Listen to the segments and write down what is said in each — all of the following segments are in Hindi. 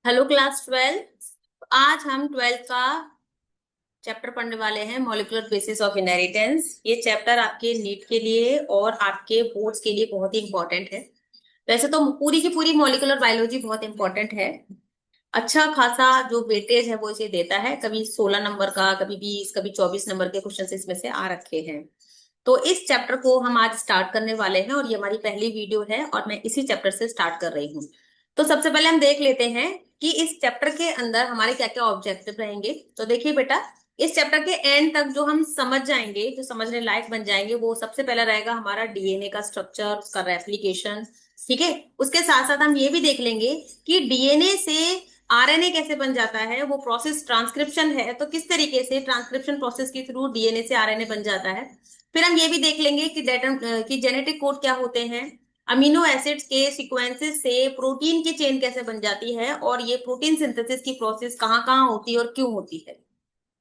Hello class 12। आज हम 12th का चैप्टर पढ़ने वाले हैं, मॉलिक्यूलर बेसिस ऑफ इनहेरिटेंस। ये चैप्टर आपके नीट के लिए और आपके बोर्ड्स के लिए बहुत ही इंपॉर्टेंट है। वैसे तो पूरी की पूरी मॉलिक्यूलर बायोलॉजी बहुत इंपॉर्टेंट है। अच्छा खासा जो वेटेज है वो इसे देता है। कभी 16 नंबर का, कभी 20, कभी 24 नंबर के क्वेश्चन इसमें से आ रखे हैं। तो इस चैप्टर को हम आज स्टार्ट करने वाले हैं और ये हमारी पहली वीडियो है और मैं इसी चैप्टर से स्टार्ट कर रही हूँ। तो सबसे पहले हम देख लेते हैं कि इस चैप्टर के अंदर हमारे क्या क्या ऑब्जेक्टिव रहेंगे। तो देखिए बेटा, इस चैप्टर के एंड तक जो हम समझ जाएंगे, जो समझने लायक बन जाएंगे, वो सबसे पहला रहेगा हमारा डीएनए का स्ट्रक्चर, उसका रेप्लिकेशन। ठीक है। उसके साथ साथ हम ये भी देख लेंगे कि डीएनए से आरएनए कैसे बन जाता है, वो प्रोसेस ट्रांसक्रिप्शन है, तो किस तरीके से ट्रांसक्रिप्शन प्रोसेस के थ्रू डीएनए से आरएनए बन जाता है। फिर हम ये भी देख लेंगे कि डेटा कि जेनेटिक कोड क्या होते हैं, अमीनो एसिड्स के सीक्वेंसेस से प्रोटीन की चेन कैसे बन जाती है, और ये प्रोटीन सिंथेसिस की प्रोसेस कहाँ कहाँ होती है और क्यों होती है।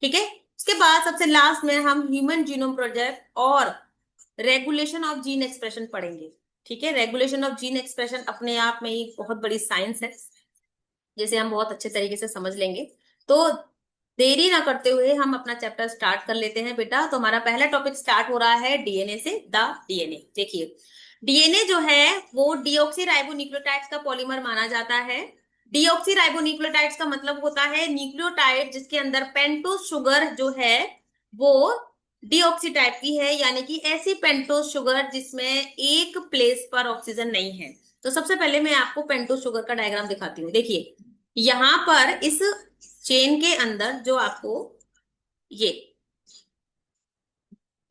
ठीक है। उसके बाद सबसे लास्ट में हम ह्यूमन जीनोम प्रोजेक्ट और रेगुलेशन ऑफ जीन एक्सप्रेशन पढ़ेंगे। ठीक है। रेगुलेशन ऑफ जीन एक्सप्रेशन अपने आप में एक बहुत बड़ी साइंस है, जिसे हम बहुत अच्छे तरीके से समझ लेंगे। तो देरी ना करते हुए हम अपना चैप्टर स्टार्ट कर लेते हैं बेटा। तो हमारा पहला टॉपिक स्टार्ट हो रहा है डीएनए से। द डीएनए देखिए, डीएनए जो है वो डीऑक्सी राइबोन्यूक्लियोटाइड्स का पॉलीमर माना जाता है। डीऑक्सी राइबोन्यूक्लियोटाइड्स का मतलब होता है न्यूक्लियोटाइड जिसके अंदर पेंटोज शुगर जो है वो डीऑक्सी टाइप की है, यानी कि ऐसी पेंटोज शुगर जिसमें एक प्लेस पर ऑक्सीजन नहीं है। तो सबसे पहले मैं आपको पेंटोज शुगर का डायग्राम दिखाती हूँ। देखिए, यहां पर इस चेन के अंदर जो आपको ये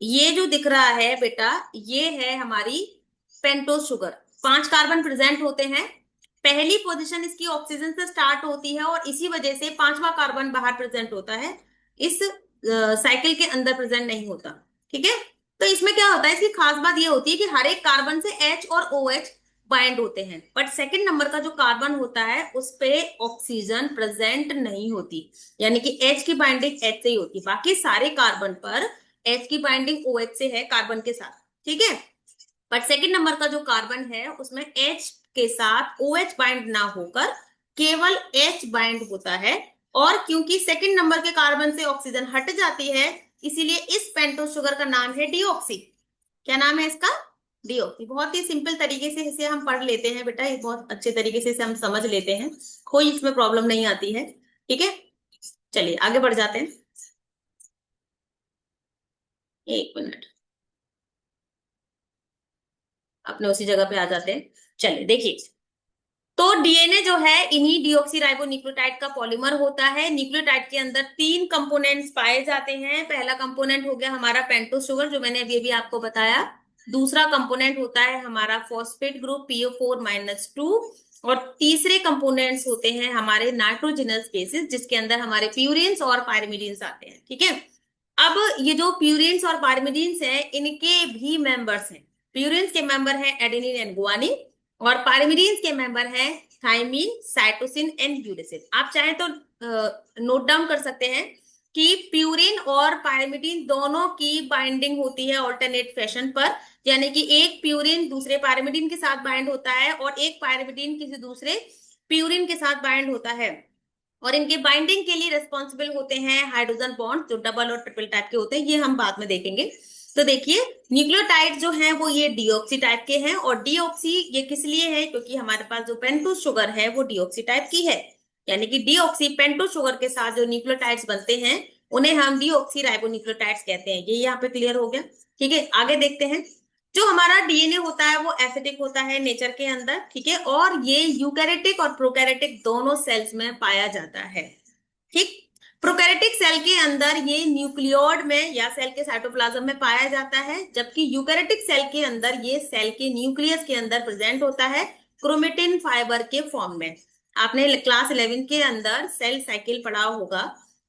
ये जो दिख रहा है बेटा, ये है हमारी पेंटोज शुगर। 5 कार्बन प्रेजेंट होते हैं। पहली पोजीशन इसकी ऑक्सीजन से स्टार्ट होती है और इसी वजह से 5वां कार्बन बाहर प्रेजेंट होता है, इस साइकिल के अंदर प्रेजेंट नहीं होता। ठीक है। तो इसमें क्या होता है, इसकी खास बात ये होती है कि हर एक कार्बन से एच और ओ एच बाइंड होते हैं, बट सेकंड नंबर का जो कार्बन होता है उस पे ऑक्सीजन प्रेजेंट नहीं होती, यानी कि एच की बाइंडिंग एच से ही होती है। बाकी सारे कार्बन पर एच की बाइंडिंग ओ एच से है, कार्बन के साथ। ठीक है। बट सेकंड नंबर का जो कार्बन है उसमें एच के साथ ओ एच बाइंड ना होकर केवल एच बाइंड होता है। और क्योंकि सेकंड नंबर के कार्बन से ऑक्सीजन हट जाती है, इसीलिए इस पेंटोज शुगर का नाम है डीऑक्सी। क्या नाम है इसका? डीओपी। बहुत ही सिंपल तरीके से इसे हम पढ़ लेते हैं बेटा, ये बहुत अच्छे तरीके से इसे हम समझ लेते हैं, कोई इसमें प्रॉब्लम नहीं आती है। ठीक है। चलिए आगे बढ़ जाते हैं। एक मिनट, अपने उसी जगह पे आ जाते हैं। चलिए देखिए, तो डीएनए जो है इन्हीं डीऑक्सीराइबोन्यूक्लियोटाइड का पॉलीमर होता है। न्यूक्लियोटाइड के अंदर 3 कंपोनेंट्स पाए जाते हैं। पहला कंपोनेंट हो गया हमारा पेंटोज शुगर, जो मैंने अभी अभी आपको बताया। दूसरा कंपोनेंट होता है हमारा फॉस्फेट ग्रुप PO4-2। और तीसरे कंपोनेंट्स होते हैं हमारे नाइट्रोजनस बेसिस, जिसके अंदर हमारे प्यूरिन्स और पायरिमिडीन्स आते हैं। ठीक है। अब ये जो प्यूरिन्स और पायरिमिडीन्स हैं, इनके भी मेंबर्स हैं। प्यूरिन्स के मेंबर हैं एडेनिन एंड गुआनिन, और पायरिमिडीन्स के मेंबर हैं थाइमिन, साइटोसिन एंड यूरेसिल। आप चाहें तो नोट डाउन कर सकते हैं कि प्यूरिन और पायरिमिडीन दोनों की बाइंडिंग होती है ऑल्टरनेट फैशन पर, यानी कि एक प्यूरिन दूसरे पायरिमिडीन के साथ बाइंड होता है और एक पायरिमिडीन किसी दूसरे प्यूरिन के साथ बाइंड होता है। और इनके बाइंडिंग के लिए रिस्पॉन्सिबल होते हैं हाइड्रोजन बॉन्ड, जो डबल और ट्रिपल टाइप के होते हैं, ये हम बाद में देखेंगे। तो देखिए, न्यूक्लियोटाइड जो है वो ये डीऑक्सी टाइप के हैं। और डीऑक्सी ये किस लिए है, क्योंकि हमारे पास जो पेंटोज शुगर है वो डीऑक्सी टाइप की है, यानी कि डीऑक्सी पेंटोज शुगर के साथ जो न्यूक्लियोटाइड्स बनते हैं उन्हें हम डीऑक्सी राइबोन्यूक्लियोटाइड्स कहते हैं। ये यहाँ पे क्लियर हो गया। ठीक है, आगे देखते हैं। जो हमारा डीएनए होता है वो एसिडिक होता है नेचर के अंदर। ठीक है। और ये यूकैरियोटिक और प्रोकैरियोटिक दोनों सेल्स में पाया जाता है। ठीक। प्रोकैरियोटिक सेल के अंदर ये न्यूक्लियोइड में या सेल के साइटोप्लाज्म में पाया जाता है, जबकि यूकैरियोटिक सेल के अंदर ये सेल के न्यूक्लियस के अंदर प्रेजेंट होता है क्रोमेटिन फाइबर के फॉर्म में। आपने क्लास 11 के अंदर सेल साइकिल पढ़ा होगा,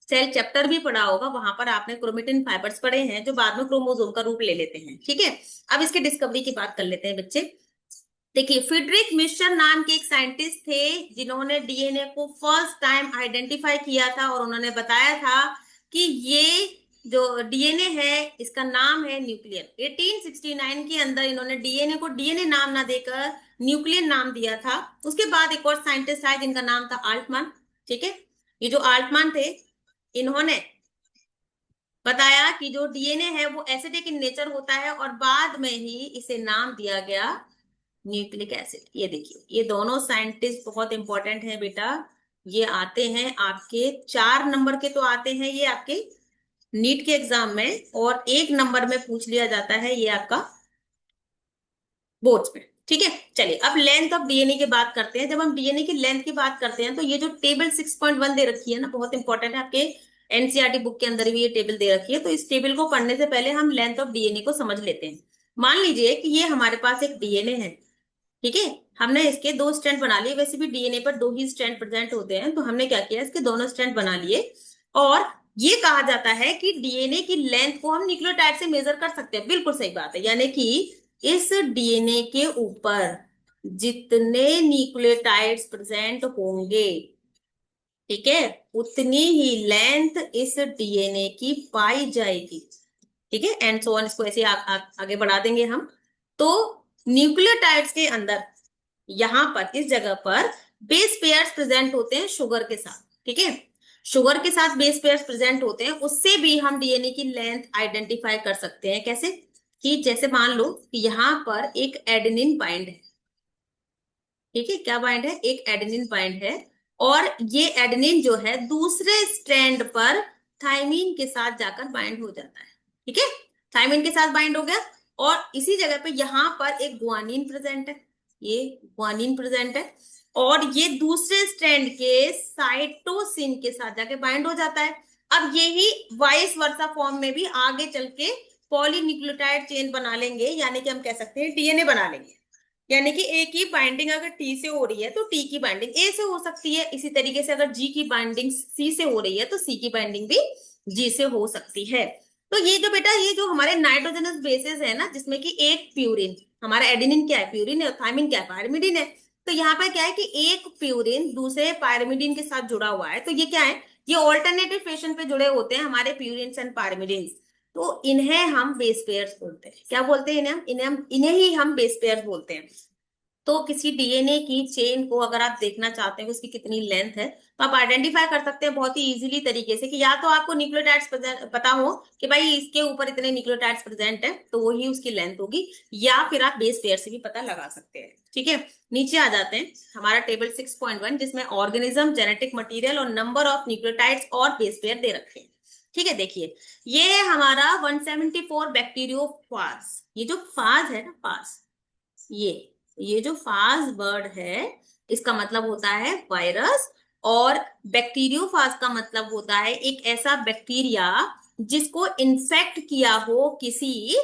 सेल चैप्टर भी पढ़ा होगा, वहां पर आपने क्रोमेटिन फाइबर्स पढ़े हैं जो बाद में क्रोमोसोम का रूप ले लेते हैं। ठीक है। अब इसके डिस्कवरी की बात कर लेते हैं बच्चे। देखिए, फ्रीडरिक मिशर नाम के एक साइंटिस्ट थे जिन्होंने डीएनए को फर्स्ट टाइम आइडेंटिफाई किया था, और उन्होंने बताया था कि ये जो डीएनए है इसका नाम है न्यूक्लियर। 1869 के अंदर इन्होंने डीएनए को डीएनए नाम ना देकर न्यूक्लियर नाम दिया था। उसके बाद एक और साइंटिस्ट आए जिनका नाम था आल्टमान। ठीक है, ये जो आल्टमान थे इन्होंने बताया कि जो डीएनए है वो एसिडिक इन नेचर होता है और बाद में ही इसे नाम दिया गया न्यूक्लिक एसिड। ये देखिए, ये दोनों साइंटिस्ट बहुत इंपॉर्टेंट है बेटा। ये आते हैं आपके 4 नंबर के, तो आते हैं ये आपके नीट के एग्जाम में, और 1 नंबर में पूछ लिया जाता है ये आपका बोर्ड्स में। ठीक है, चलिए अब लेंथ ऑफ डीएनए की बात करते हैं। जब हम डीएनए की लेंथ की बात करते हैं तो ये जो टेबल 6.1 दे रखी है ना, बहुत इंपॉर्टेंट है, आपके एनसीईआरटी बुक के अंदर भी ये टेबल दे रखी है। तो इस टेबल को पढ़ने से पहले हम लेंथ ऑफ डीएनए को समझ लेते हैं। मान लीजिए कि ये हमारे पास एक डीएनए है। ठीक है, हमने इसके 2 स्ट्रैंड बना लिए। वैसे भी डीएनए पर 2 ही स्ट्रैंड प्रेजेंट होते हैं, तो हमने क्या किया, इसके दोनों स्ट्रैंड बना लिए। और ये कहा जाता है कि डीएनए की लेंथ को हम न्यूक्लियोटाइड से मेजर कर सकते हैं। बिल्कुल सही बात है, यानी कि इस डीएनए के ऊपर जितने न्यूक्लियोटाइड्स प्रेजेंट होंगे, ठीक है, उतनी ही लेंथ इस डीएनए की पाई जाएगी। ठीक है, एंड सो ऑन, इसको ऐसे आगे बढ़ा देंगे हम। तो न्यूक्लियोटाइड्स के अंदर यहां पर इस जगह पर बेस पेयर्स प्रेजेंट होते हैं शुगर के साथ। ठीक है, शुगर के साथ बेस पेयर्स प्रेजेंट होते हैं, उससे भी हम डीएनए की लेंथ आइडेंटिफाई कर सकते हैं। कैसे कि जैसे मान लो कि यहां पर एक एडेनिन बाइंड है। ठीक है, क्या बाइंड है, एक एडेनिन बाइंड है, और ये एडेनिन जो है दूसरे स्ट्रैंड पर थाइमीन के साथ जाकर बाइंड हो जाता है। ठीक है, थाइमीन के साथ बाइंड हो गया, और इसी जगह पे यहां पर एक ग्वानिन प्रेजेंट है। ये ग्वानिन प्रेजेंट है, और ये दूसरे स्ट्रैंड के साइटोसिन के साथ जाके बाइंड हो जाता है। अब यही वाइस वर्सा फॉर्म में भी आगे चल के पॉलीन्यूक्लियोटाइड चेन बना लेंगे, यानी कि हम कह सकते हैं डीएनए बना लेंगे। यानी कि ए की बाइंडिंग अगर टी से हो रही है तो टी की बाइंडिंग ए से हो सकती है। इसी तरीके से अगर जी की बाइंडिंग सी से हो रही है तो सी की बाइंडिंग भी जी से हो सकती है। तो ये जो बेटा, ये जो हमारे नाइट्रोजनस बेसेस है ना, जिसमें कि एक प्यूरिन, हमारा एडेनिन क्या है, प्यूरिन है, थाइमिन क्या है, पायरिमिडिन है। तो यहाँ पर क्या है कि एक प्यूरिन दूसरे पायरिमिडिन के साथ जुड़ा हुआ है। तो ये क्या है, ये ऑल्टरनेटिव फैशन पे जुड़े होते हैं हमारे प्यूरिन एंड पायरिमिडिन। तो इन्हें हम बेस पेयर्स बोलते हैं। क्या बोलते हैं इन्हें ही हम बेस पेयर्स बोलते हैं। तो किसी डीएनए की चेन को अगर आप देखना चाहते हैं उसकी कितनी लेंथ है, तो आप आइडेंटिफाई कर सकते हैं बहुत ही इजीली तरीके से, कि या तो आपको न्यूक्लियोटाइड्स पता हो कि भाई इसके ऊपर इतने न्यूक्लियोटाइड्स प्रेजेंट है, तो वही उसकी लेंथ होगी, या फिर आप बेस पेयर से भी पता लगा सकते हैं। ठीक है, नीचे आ जाते हैं, हमारा टेबल 6.1 जिसमें ऑर्गेनिज्म, जेनेटिक मटीरियल और नंबर ऑफ न्यूक्लियोटाइड्स और बेस पेयर दे रखे हैं। ठीक है, देखिए ये है हमारा 174 बैक्टीरियोफाज। ये जो फाज है ना, फाज, ये जो फाज वर्ड है इसका मतलब होता है वायरस, और बैक्टीरियोफाज का मतलब होता है एक ऐसा बैक्टीरिया जिसको इन्फेक्ट किया हो किसी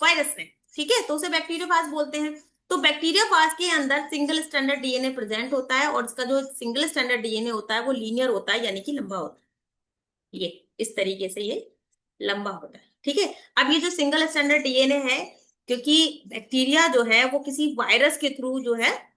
वायरस ने। ठीक है, तो उसे बैक्टीरियोफाज बोलते हैं। तो बैक्टीरियोफाज के अंदर सिंगल स्टैंडर्ड डीएनए प्रेजेंट होता है, और इसका जो सिंगल स्टैंडर्ड डीएनए होता है वो लीनियर होता है, यानी कि लंबा होता है। ये इस तरीके से ये लंबा होता है। ठीक है, अब ये जो सिंगल स्टैंडर्ड डीएनए है, क्योंकि बैक्टीरिया जो है वो किसी वायरस के थ्रू जो है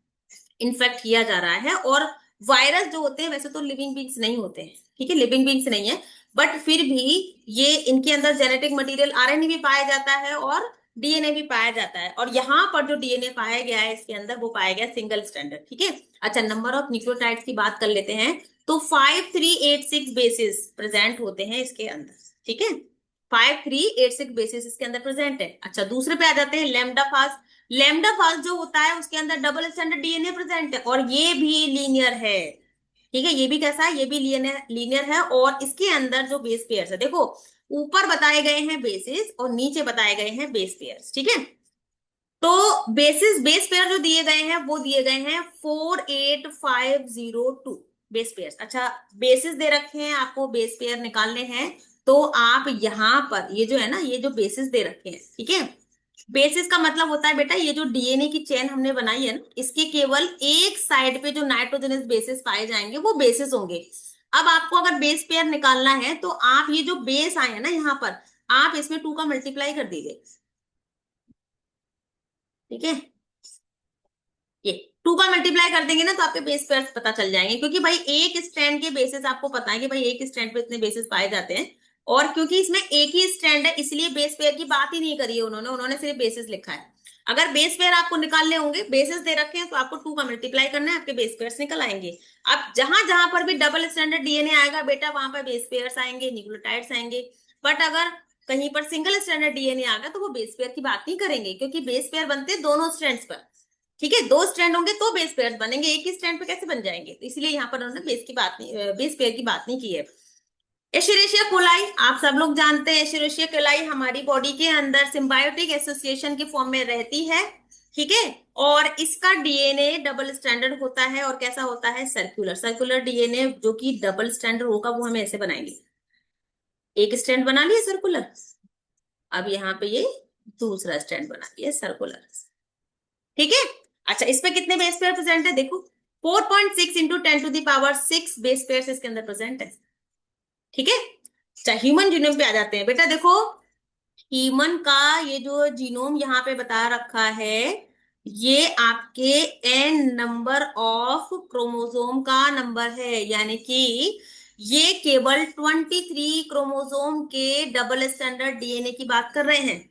इन्फेक्ट किया जा रहा है, और वायरस जो होते हैं वैसे तो लिविंग बींग्स नहीं होते हैं। ठीक है, लिविंग बींग्स नहीं है, बट फिर भी ये इनके अंदर जेनेटिक मटेरियल आरएनए भी पाया जाता है और डीएनए भी पाया जाता है, और यहाँ पर जो डीएनए पाया गया है इसके अंदर वो पाया गया सिंगल स्टैंडर्ड। ठीक है, अच्छा नंबर ऑफ न्यूक्लियोटाइड्स की बात कर लेते हैं। तो 5386 बेसिस प्रेजेंट होते हैं इसके अंदर। ठीक है, 5386 बेसिस इसके अंदर प्रेजेंट है। अच्छा दूसरे पे आ जाते हैं लेमडा फास्ट। लेमडा फास्ट जो होता है उसके अंदर डबल स्टैंडर्ड डीएनए प्रेजेंट है, और ये भी लीनियर है। ठीक है, ये भी कैसा है, ये भी लीनियर है, और इसके अंदर जो बेस पेयर्स है, देखो ऊपर बताए गए हैं बेसिस और नीचे बताए गए हैं बेस पेयर्स। ठीक है, तो बेस पेयर जो दिए गए हैं वो दिए गए हैं 48502 बेस पेयर्स। अच्छा बेसिस दे रखे हैं, आपको बेस पेयर निकालने हैं, तो आप यहां पर ये जो है ना, ये जो बेसिस दे रखे हैं, ठीक है, बेसिस का मतलब होता है बेटा ये जो डीएनए की चेन हमने बनाई है ना, इसके केवल एक साइड पे जो नाइट्रोजनस बेसिस पाए जाएंगे वो बेसिस होंगे। अब आपको अगर बेस पेयर निकालना है तो आप ये जो बेस आए हैं ना यहाँ पर, आप इसमें 2 का मल्टीप्लाई कर दीजिए। ठीक है, ये 2 का मल्टीप्लाई कर देंगे ना तो आपके बेस पेयर्स पता चल जाएंगे, क्योंकि भाई एक स्ट्रैंड के बेसिस आपको पता है कि भाई एक स्ट्रैंड पे इतने बेसिस पाए जाते हैं। और क्योंकि इसमें एक ही स्ट्रैंड है इसलिए बेस पेयर की बात ही नहीं करी है उन्होंने सिर्फ बेसिस लिखा है। अगर बेस पेयर आपको निकालने होंगे, बेसिस दे रखे हैं तो आपको 2 का मल्टीप्लाई करना है, आपके बेस पेयर्स निकल आएंगे। अब जहां जहां पर भी डबल स्टैंडर्ड डीएनए आएगा बेटा वहां पर बेस पेयर्स आएंगे, न्यूक्लियोटाइड्स आएंगे। बट अगर कहीं पर सिंगल स्टैंडर्ड डीएनए आ गया तो वो बेस पेयर की बात नहीं करेंगे, क्योंकि बेस पेयर बनते हैं दोनों स्ट्रैंड्स पर। ठीक है, 2 स्ट्रैंड होंगे तो बेस पेयर बनेंगे, एक ही स्ट्रैंड पे कैसे बन जाएंगे, तो इसलिए यहाँ पर उन्होंने बेस की बात नहीं, बेस पेयर की बात नहीं की है। एशेरेशिया कोलाई आप सब लोग जानते हैं, एशेरेशिया कोलाई हमारी बॉडी के अंदर सिम्बायोटिक एसोसिएशन के फॉर्म में रहती है। ठीक है, और इसका डीएनए डबल स्टैंडर्ड होता है, और कैसा होता है, सर्कुलर। सर्कुलर डीएनए जो कि डबल स्टैंडर्ड होगा वो हम ऐसे बनाएंगे, एक स्टैंड बना लिया सर्कुलर, अब यहाँ पे ये दूसरा स्टैंड बना लिया सर्कुलर। ठीक है, अच्छा इस पे कितने बेस पेयर प्रेजेंट है, देखो 4.6 इंटू 10⁶ बेस पेयर इसके अंदर प्रेजेंट है। ठीक है, अच्छा ह्यूमन जीनोम पे आ जाते हैं बेटा। देखो ह्यूमन का ये जो जीनोम यहाँ पे बता रखा है, ये आपके एन नंबर ऑफ क्रोमोसोम का नंबर है, यानी कि ये केवल 23 क्रोमोसोम के डबल स्टैंडर्ड डीएनए की बात कर रहे हैं।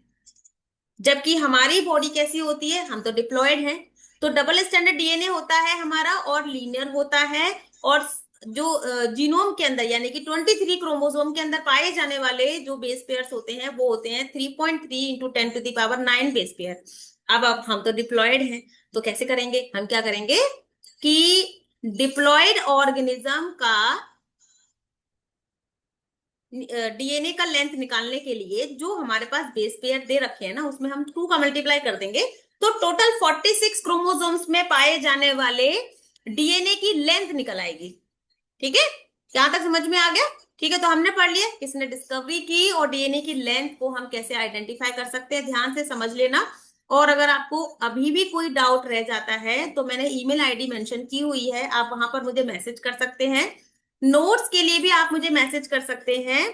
जबकि हमारी बॉडी कैसी होती है, हम तो डिप्लॉयड हैं, तो डबल स्टैंडर्ड डीएनए होता है हमारा और लीनियर होता है। और जो जीनोम के अंदर यानी कि 23 क्रोमोसोम के अंदर पाए जाने वाले जो बेस पेयर्स होते हैं वो होते हैं 3.3 इंटू 10⁹ बेस पेयर। अब हम तो डिप्लॉयड हैं, तो कैसे करेंगे, हम क्या करेंगे कि डिप्लॉयड ऑर्गेनिज्म का डीएनए का लेंथ निकालने के लिए जो हमारे पास बेस पेयर दे रखे हैं ना, उसमें हम 2 का मल्टीप्लाई कर देंगे, तो टोटल 46 क्रोमोसोम्स में पाए जाने वाले डीएनए की लेंथ निकल आएगी। ठीक है, यहां तक समझ में आ गया। ठीक है, तो हमने पढ़ लिया किसने डिस्कवरी की और डीएनए की लेंथ को हम कैसे आइडेंटिफाई कर सकते हैं, ध्यान से समझ लेना। और अगर आपको अभी भी कोई डाउट रह जाता है तो मैंने ईमेल आईडी मेंशन की हुई है, आप वहां पर मुझे मैसेज कर सकते हैं। नोट्स के लिए भी आप मुझे मैसेज कर सकते हैं,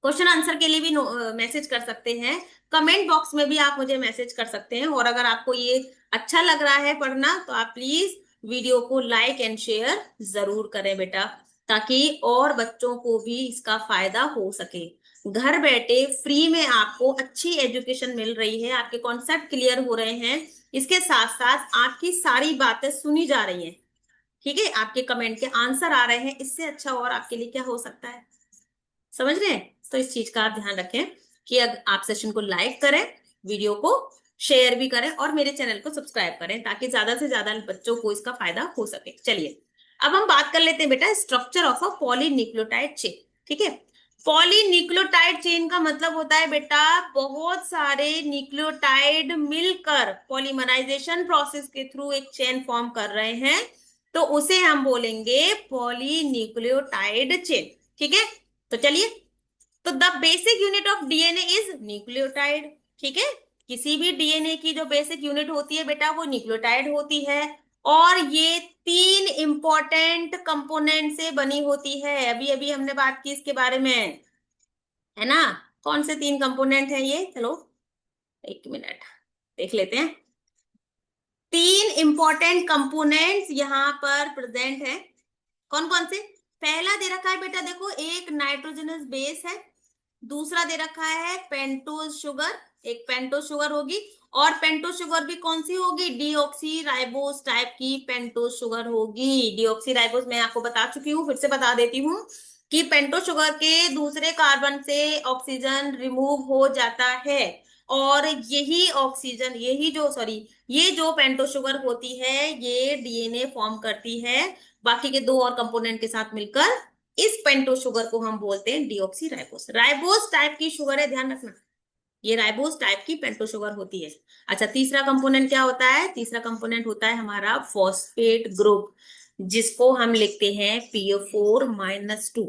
क्वेश्चन आंसर के लिए भी मैसेज कर सकते हैं, कमेंट बॉक्स में भी आप मुझे मैसेज कर सकते हैं। और अगर आपको ये अच्छा लग रहा है पढ़ना तो आप प्लीज वीडियो को लाइक एंड शेयर जरूर करें बेटा, ताकि और बच्चों को भी इसका फायदा हो सके। घर बैठे फ्री में आपको अच्छी एजुकेशन मिल रही है, आपके कॉन्सेप्ट क्लियर हो रहे हैं, इसके साथ साथ आपकी सारी बातें सुनी जा रही हैं। ठीक है, आपके कमेंट के आंसर आ रहे हैं, इससे अच्छा और आपके लिए क्या हो सकता है, समझ रहे हैं। तो इस चीज का आप ध्यान रखें कि अगर आप सेशन को लाइक करें, वीडियो को शेयर भी करें और मेरे चैनल को सब्सक्राइब करें, ताकि ज्यादा से ज्यादा बच्चों को इसका फायदा हो सके। चलिए अब हम बात कर लेते हैं बेटा structure of a polynucleotide chain. ठीक है, पॉलीन्यूक्लियोटाइड चेन का मतलब होता है बेटा बहुत सारे न्यूक्लियोटाइड मिलकर पॉलीमराइजेशन प्रोसेस के थ्रू एक चेन फॉर्म कर रहे हैं, तो उसे हम बोलेंगे पॉलीन्यूक्लियोटाइड चेन। ठीक है, तो चलिए, तो the basic unit of DNA is nucleotide. ठीक है, किसी भी डीएनए की जो बेसिक यूनिट होती है बेटा वो न्यूक्लियोटाइड होती है, और ये 3 इंपॉर्टेंट कंपोनेंट से बनी होती है। अभी अभी हमने बात की इसके बारे में, है ना। कौन से 3 कंपोनेंट है ये, चलो एक मिनट देख लेते हैं। 3 इंपॉर्टेंट कंपोनेंट्स यहाँ पर प्रेजेंट है, कौन कौन से। पहला दे रखा है बेटा देखो, एक नाइट्रोजनस बेस है, दूसरा दे रखा है पेंटोज शुगर, एक पेंटोज शुगर होगी, और पेंटोज शुगर भी कौन सी होगी, डीऑक्सी राइबोस टाइप की पेंटोज शुगर होगी। डीऑक्सी राइबोस मैं आपको बता चुकी हूँ, फिर से बता देती हूँ कि पेंटोज शुगर के दूसरे कार्बन से ऑक्सीजन रिमूव हो जाता है, और यही ऑक्सीजन ये जो पेंटोज शुगर होती है ये डीएनए फॉर्म करती है बाकी के 2 और कंपोनेंट के साथ मिलकर। इस पेंटो शुगर को हम बोलते हैं डीऑक्सी राइबोस। राइबोस टाइप की शुगर है, ध्यान रखना, ये राइबोस टाइप की पेंटो शुगर होती है। अच्छा तीसरा कंपोनेंट क्या होता है, तीसरा कंपोनेंट होता है हमारा फॉस्फेट ग्रुप, जिसको हम लिखते हैं PO4-2।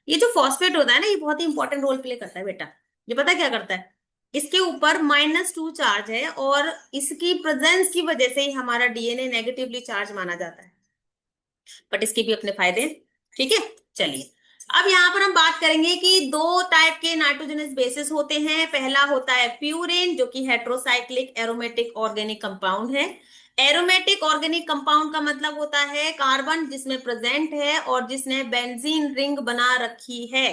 ये जो फॉस्फेट होता है ना, ये बहुत ही इंपॉर्टेंट रोल प्ले करता है बेटा। ये पता क्या करता है, इसके ऊपर -2 चार्ज है, और इसकी प्रेजेंस की वजह से ही हमारा डीएनए नेगेटिवली चार्ज माना जाता है, बट इसके भी अपने फायदे। ठीक है, चलिए अब यहाँ पर हम बात करेंगे कि 2 टाइप के नाइट्रोजनस बेसिस होते हैं। पहला होता है प्यूरेन, जो कि हेट्रोसाइक्लिक एरोमेटिक ऑर्गेनिक कंपाउंड है। एरोमेटिक ऑर्गेनिक कंपाउंड का मतलब होता है कार्बन जिसमें प्रेजेंट है और जिसने बेंजीन रिंग बना रखी है।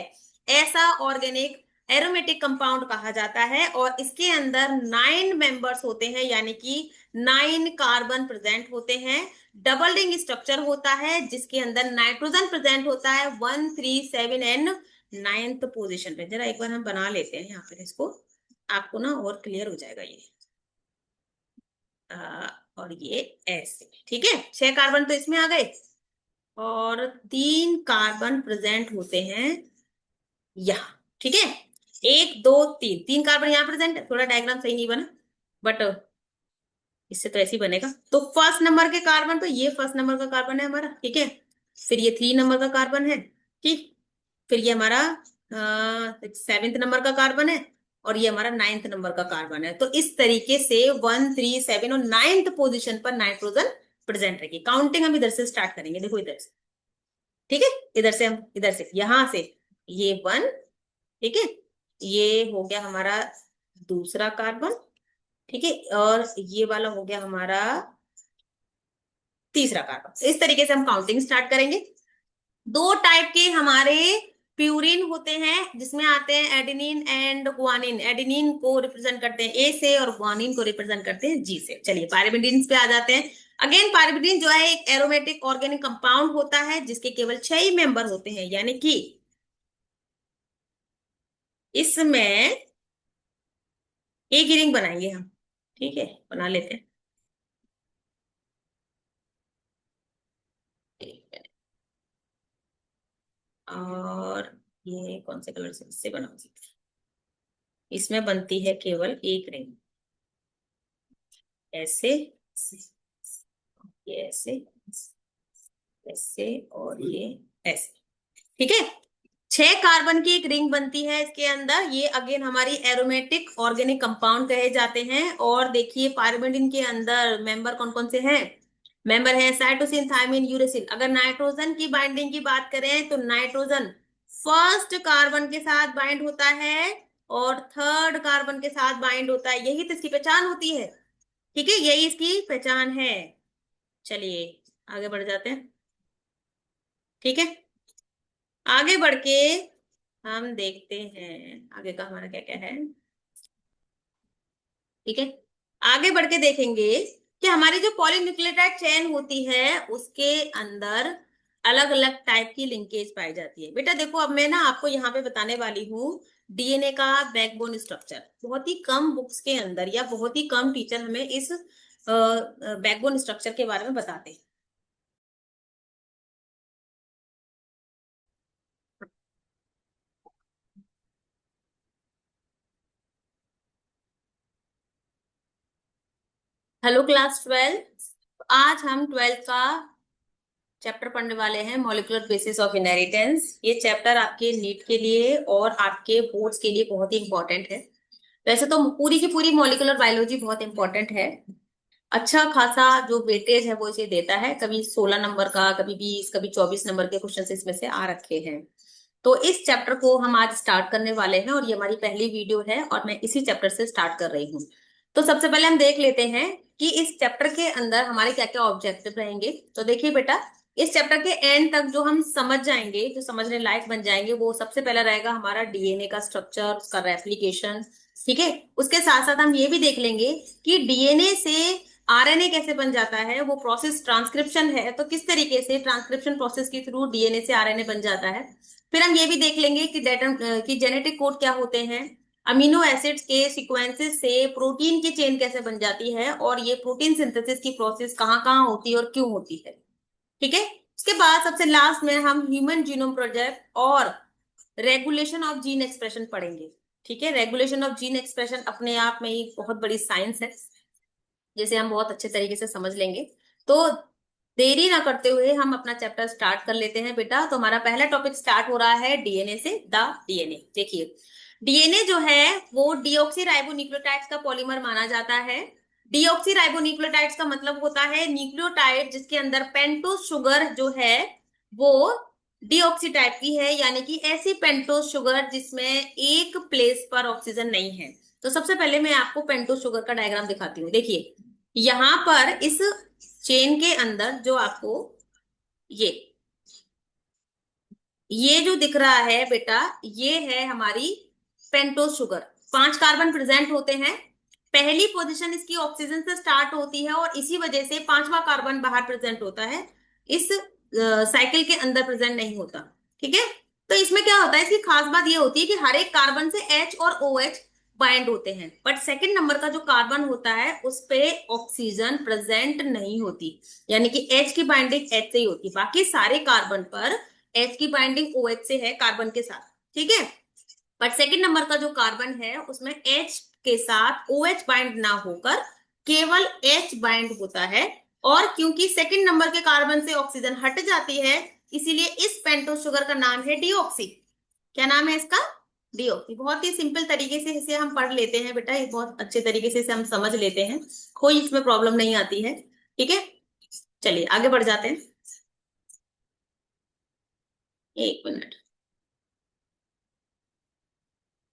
ऐसा ऑर्गेनिक एरोमेटिक कंपाउंड कहा जाता है, और इसके अंदर 9 मेंबर्स होते हैं, यानी कि 9 कार्बन प्रेजेंट होते हैं। डबल रिंग स्ट्रक्चर होता है जिसके अंदर नाइट्रोजन प्रेजेंट होता है 1 3 7 एंड 9th पोजीशन पे। जरा एक बार हम बना लेते हैं यहाँ पर इसको, आपको ना और क्लियर हो जाएगा ये। और ये ऐसे, ठीक है। 6 कार्बन तो इसमें आ गए, और 3 कार्बन प्रेजेंट होते हैं यहाँ, ठीक है। 1 2 3, 3 कार्बन यहाँ प्रेजेंट है। थोड़ा डायग्राम सही नहीं बना, बट इससे तो ऐसे ही बनेगा। तो फर्स्ट नंबर के कार्बन, तो ये फर्स्ट नंबर का कार्बन है हमारा, ठीक है। फिर ये 3 नंबर का कार्बन है, ठीक। फिर ये हमारा 7th नंबर का कार्बन है, और ये हमारा 9th नंबर का कार्बन है। तो इस तरीके से 1 3 7 और 9th पोजीशन पर नाइट्रोजन प्रेजेंट रहेगी। काउंटिंग हम इधर से स्टार्ट करेंगे, देखो इधर से, ठीक है। इधर से हम, इधर से, यहां से ये 1, ठीक है। ये हो गया हमारा दूसरा कार्बन, ठीक है, और ये वाला हो गया हमारा तीसरा कार्बन। इस तरीके से हम काउंटिंग स्टार्ट करेंगे। 2 टाइप के हमारे प्यूरिन होते हैं, जिसमें आते हैं एडेनिन एंड गुआनिन। एडेनिन को रिप्रेजेंट करते हैं ए से, और गुआनिन को रिप्रेजेंट करते हैं जी से। चलिए पाइरिमिडीन पे आ जाते हैं। अगेन पाइरिमिडीन जो है एक एरोमेटिक ऑर्गेनिक कंपाउंड होता है जिसके केवल 6 ही मेंबर होते हैं, यानी कि इसमें एक ही रिंग बनाएंगे हम, ठीक है, बना लेते हैं। और ये कौन से कलर से, इससे बना सकते हैं। इसमें बनती है केवल एक रिंग, ऐसे, ये ऐसे, ऐसे, और ये ऐसे, ठीक है। 6 कार्बन की एक रिंग बनती है इसके अंदर। ये अगेन हमारी एरोमेटिक ऑर्गेनिक कंपाउंड कहे जाते हैं। और देखिए पाइरिमिडीन के अंदर मेंबर कौन कौन से हैं। मेंबर है साइटोसिन, थायमिन, यूरेसिल। अगर नाइट्रोजन की बाइंडिंग की बात करें तो नाइट्रोजन फर्स्ट कार्बन के साथ बाइंड होता है, और थर्ड कार्बन के साथ बाइंड होता है। यही तो इसकी पहचान होती है, ठीक है, यही इसकी पहचान है। चलिए आगे बढ़ जाते हैं, ठीक है। आगे बढ़ के हम देखते हैं आगे का हमारा क्या क्या है, ठीक है। आगे बढ़ के देखेंगे कि हमारी जो पॉलीन्यूक्लियोटाइड चेन होती है उसके अंदर अलग अलग टाइप की लिंकेज पाई जाती है। बेटा देखो, अब मैं ना आपको यहाँ पे बताने वाली हूँ डीएनए का बैकबोन स्ट्रक्चर। बहुत ही कम बुक्स के अंदर या बहुत ही कम टीचर हमें इस बैकबोन स्ट्रक्चर के बारे में बताते हैं। हेलो क्लास 12, आज हम 12th का चैप्टर पढ़ने वाले हैं, मॉलिक्यूलर बेसिस ऑफ इनहेरिटेंस। ये चैप्टर आपके नीट के लिए और आपके बोर्ड्स के लिए बहुत ही इंपॉर्टेंट है। वैसे तो पूरी की पूरी मॉलिक्यूलर बायोलॉजी बहुत इंपॉर्टेंट है। अच्छा खासा जो वेटेज है वो इसे देता है। कभी 16 नंबर का, कभी 20, कभी 24 नंबर के क्वेश्चन इसमें से आ रखे हैं। तो इस चैप्टर को हम आज स्टार्ट करने वाले हैं, और ये हमारी पहली वीडियो है, और मैं इसी चैप्टर से स्टार्ट कर रही हूँ। तो सबसे पहले हम देख लेते हैं कि इस चैप्टर के अंदर हमारे क्या क्या ऑब्जेक्टिव रहेंगे। तो देखिए बेटा, इस चैप्टर के एंड तक जो हम समझ जाएंगे, जो समझने लायक बन जाएंगे, वो सबसे पहला रहेगा हमारा डीएनए का स्ट्रक्चर, उसका रेप्लिकेशन, ठीक है। उसके साथ साथ हम ये भी देख लेंगे कि डीएनए से आरएनए कैसे बन जाता है, वो प्रोसेस ट्रांसक्रिप्शन है, तो किस तरीके से ट्रांसक्रिप्शन प्रोसेस के थ्रू डीएनए से आरएनए बन जाता है। फिर हम ये भी देख लेंगे कि डेटा कि जेनेटिक कोड क्या होते हैं, अमीनो एसिड्स के सीक्वेंसेस से प्रोटीन की चेन कैसे बन जाती है, और ये प्रोटीन सिंथेसिस की प्रोसेस कहाँ कहाँ होती है और क्यों होती है, ठीक है। उसके बाद सबसे लास्ट में हम ह्यूमन जीनोम प्रोजेक्ट और रेगुलेशन ऑफ जीन एक्सप्रेशन पढ़ेंगे, ठीक है। रेगुलेशन ऑफ जीन एक्सप्रेशन अपने आप में एक बहुत बड़ी साइंस है, जिसे हम बहुत अच्छे तरीके से समझ लेंगे। तो देरी ना करते हुए हम अपना चैप्टर स्टार्ट कर लेते हैं बेटा। तो हमारा पहला टॉपिक स्टार्ट हो रहा है डीएनए से। द डीएनए, देखिए डीएनए जो है वो डीऑक्सी राइबोन्यूक्लियोटाइड्स का पॉलीमर माना जाता है। डीऑक्सी राइबोन्यूक्लियोटाइड्स का मतलब होता है न्यूक्लियोटाइड जिसके अंदर पेंटोस शुगर जो है वो डीऑक्सी टाइप की है, यानी कि ऐसी पेंटोस शुगर जिसमें एक प्लेस पर ऑक्सीजन नहीं है। तो सबसे पहले मैं आपको पेंटोस शुगर का डायग्राम दिखाती हूँ। देखिए यहां पर इस चेन के अंदर जो आपको ये ये जो दिख रहा है बेटा, ये है हमारी पेंटोज शुगर। 5 कार्बन प्रेजेंट होते हैं। पहली पोजीशन इसकी ऑक्सीजन से स्टार्ट होती है और इसी वजह से 5वां कार्बन बाहर प्रेजेंट होता है, इस साइकिल के अंदर प्रेजेंट नहीं होता। ठीक है। तो इसमें क्या होता है, इसकी खास बात ये होती है कि हर एक कार्बन से H और OH बाइंड होते हैं, बट सेकंड नंबर का जो कार्बन होता है उस पे ऑक्सीजन प्रेजेंट नहीं होती, यानी कि H की बाइंडिंग H से ही होती है। बाकी सारे कार्बन पर H की बाइंडिंग OH से है कार्बन के साथ। ठीक है। बट सेकंड नंबर का जो कार्बन है उसमें H के साथ OH बाइंड ना होकर केवल H बाइंड होता है। और क्योंकि सेकंड नंबर के कार्बन से ऑक्सीजन हट जाती है, इसीलिए इस पेंटोज शुगर का नाम है डीऑक्सी। क्या नाम है इसका? डीऑक्सी। बहुत ही सिंपल तरीके से इसे हम पढ़ लेते हैं बेटा, ये बहुत अच्छे तरीके से इसे हम समझ लेते हैं, कोई इसमें प्रॉब्लम नहीं आती है। ठीक है। चलिए आगे बढ़ जाते हैं। एक मिनट,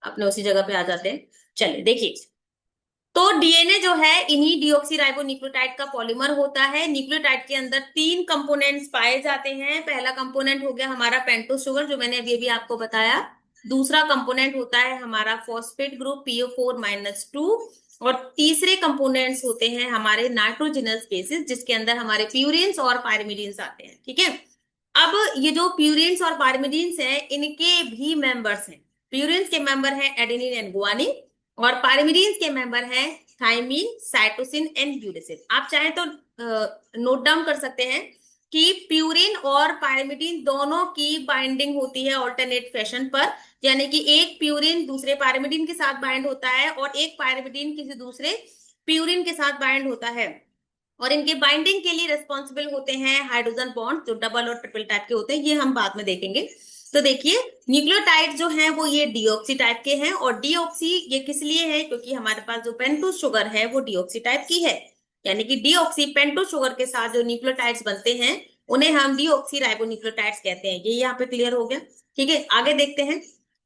अपने उसी जगह पे आ जाते हैं। चलिए देखिए, तो डीएनए जो है इन्हीं डीऑक्सीराइबो न्यूक्लियोटाइड का पॉलीमर होता है। न्यूक्लियोटाइड के अंदर 3 कंपोनेंट्स पाए जाते हैं। पहला कंपोनेंट हो गया हमारा पेंटोज शुगर, जो मैंने अभी अभी आपको बताया। दूसरा कंपोनेंट होता है हमारा फॉस्फेट ग्रुप PO4-2। और तीसरे कंपोनेंट्स होते हैं हमारे नाइट्रोजनस बेसिस, जिसके अंदर हमारे प्यूरिन्स और पायरिमिडीन्स आते हैं। ठीक है। अब ये जो प्यूरिन्स और पायरिमिडीन्स हैं, इनके भी मेंबर्स हैं। प्यूरिन्स के मेंबर हैं एडेनिन एंड गुआनिन, और पायरिमिडीन्स के मेंबर हैं थाइमिन, साइटोसिन एंड यूरेसिल। आप चाहें तो नोट डाउन कर सकते हैं कि प्यूरिन और पायरिमिडीन दोनों की बाइंडिंग होती है ऑल्टरनेट फैशन पर, यानी कि एक प्यूरिन दूसरे पायरिमिडीन के साथ बाइंड होता है और एक पायरिमिडीन किसी दूसरे प्यूरिन के साथ बाइंड होता है। और इनके बाइंडिंग के लिए रिस्पॉन्सिबल होते हैं हाइड्रोजन बॉन्ड, जो डबल और ट्रिपल टाइप के होते हैं, ये हम बाद में देखेंगे। तो देखिए, न्यूक्लियोटाइड जो है वो ये डीऑक्सी टाइप के हैं। और डीऑक्सी ये किस लिए है, क्योंकि हमारे पास जो पेंटोज शुगर है वो डीऑक्सी टाइप की है, यानी कि डीऑक्सी पेंटोज शुगर के साथ जो न्यूक्लियोटाइड्स बनते हैं उन्हें हम डीऑक्सी राइबो न्यूक्लियोटाइड्स कहते हैं। ये यहाँ पे क्लियर हो गया। ठीक है, आगे देखते हैं।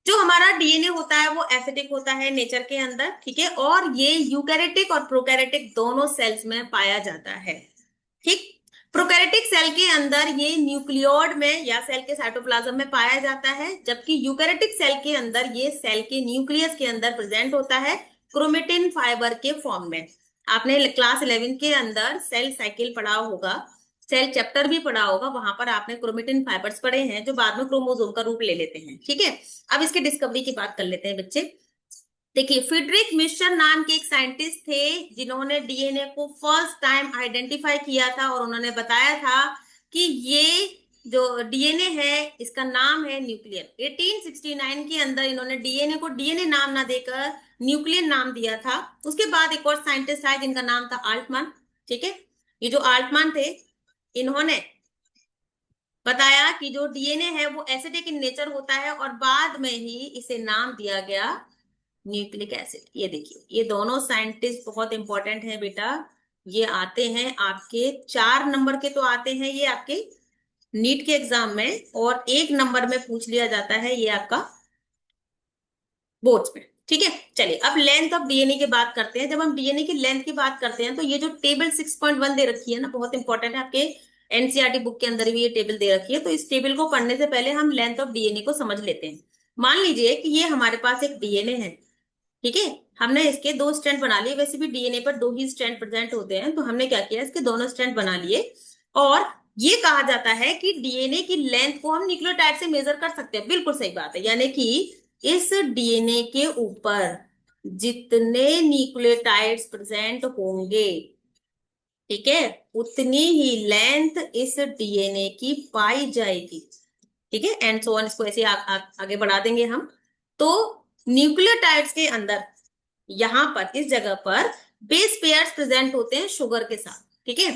जो हमारा डीएनए होता है वो एसिडिक होता है नेचर के अंदर। ठीक है। और ये यूकैरियोटिक और प्रोकैरियोटिक दोनों सेल्स में पाया जाता है। ठीक। प्रोकैरियोटिक सेल के अंदर ये न्यूक्लियोइड में या सेल के साइटोप्लाज्म में पाया जाता है, जबकि यूकैरियोटिक सेल के अंदर ये सेल के न्यूक्लियस के अंदर प्रेजेंट होता है क्रोमेटिन फाइबर के फॉर्म में। आपने क्लास 11 के अंदर सेल साइकिल पढ़ा होगा, सेल चैप्टर भी पढ़ा होगा, वहां पर आपने क्रोमेटिन फाइबर्स पढ़े हैं जो बाद में क्रोमोसोम का रूप ले लेते हैं। ठीक है। अब इसके डिस्कवरी की बात कर लेते हैं बच्चे। देखिए, फ्रीडरिक मिशर नाम के एक साइंटिस्ट थे जिन्होंने डीएनए को फर्स्ट टाइम आइडेंटिफाई किया था, और उन्होंने बताया था कि ये जो डीएनए है इसका नाम है न्यूक्लियर। 1869 के अंदर इन्होंने डीएनए को डीएनए नाम ना देकर न्यूक्लियर नाम दिया था। उसके बाद एक और साइंटिस्ट आए जिनका नाम था आल्टमैन। ठीक है। ये जो आल्टमैन थे, इन्होंने बताया कि जो डीएनए है वो एसिडिक इन नेचर होता है, और बाद में ही इसे नाम दिया गया न्यूक्लिक एसिड। ये देखिए, ये दोनों साइंटिस्ट बहुत इंपॉर्टेंट हैं बेटा। ये आते हैं आपके 4 नंबर के, तो आते हैं ये आपके नीट के एग्जाम में, और 1 नंबर में पूछ लिया जाता है ये आपका बोर्ड्स में। ठीक है। चलिए, अब लेंथ ऑफ डीएनए की बात करते हैं। जब हम डीएनए की लेंथ की बात करते हैं तो ये जो टेबल 6.1 दे रखी है ना, बहुत इंपॉर्टेंट है। आपके एनसीईआरटी बुक के अंदर भी ये टेबल दे रखी है, तो इस टेबल को पढ़ने से पहले हम लेंथ ऑफ डीएनए को समझ लेते हैं। मान लीजिए कि ये हमारे पास एक डीएनए है। ठीक है। हमने इसके 2 स्ट्रैंड बना लिए। वैसे भी डीएनए पर 2 ही स्ट्रैंड प्रेजेंट होते हैं, तो हमने क्या किया, इसके दोनों स्ट्रैंड बना लिए। और ये कहा जाता है कि डीएनए की लेंथ को हम न्यूक्लियोटाइड से मेजर कर सकते हैं। बिल्कुल सही बात है, यानी कि इस डीएनए के ऊपर जितने न्यूक्लियोटाइड्स प्रेजेंट होंगे, ठीक है, उतनी ही लेंथ इस डीएनए की पाई जाएगी। ठीक है, एंड सो ऑन, इसको ऐसे आगे बढ़ा देंगे हम। तो न्यूक्लियोटाइड्स के अंदर यहां पर इस जगह पर बेस पेयर्स प्रेजेंट होते हैं शुगर के साथ। ठीक है।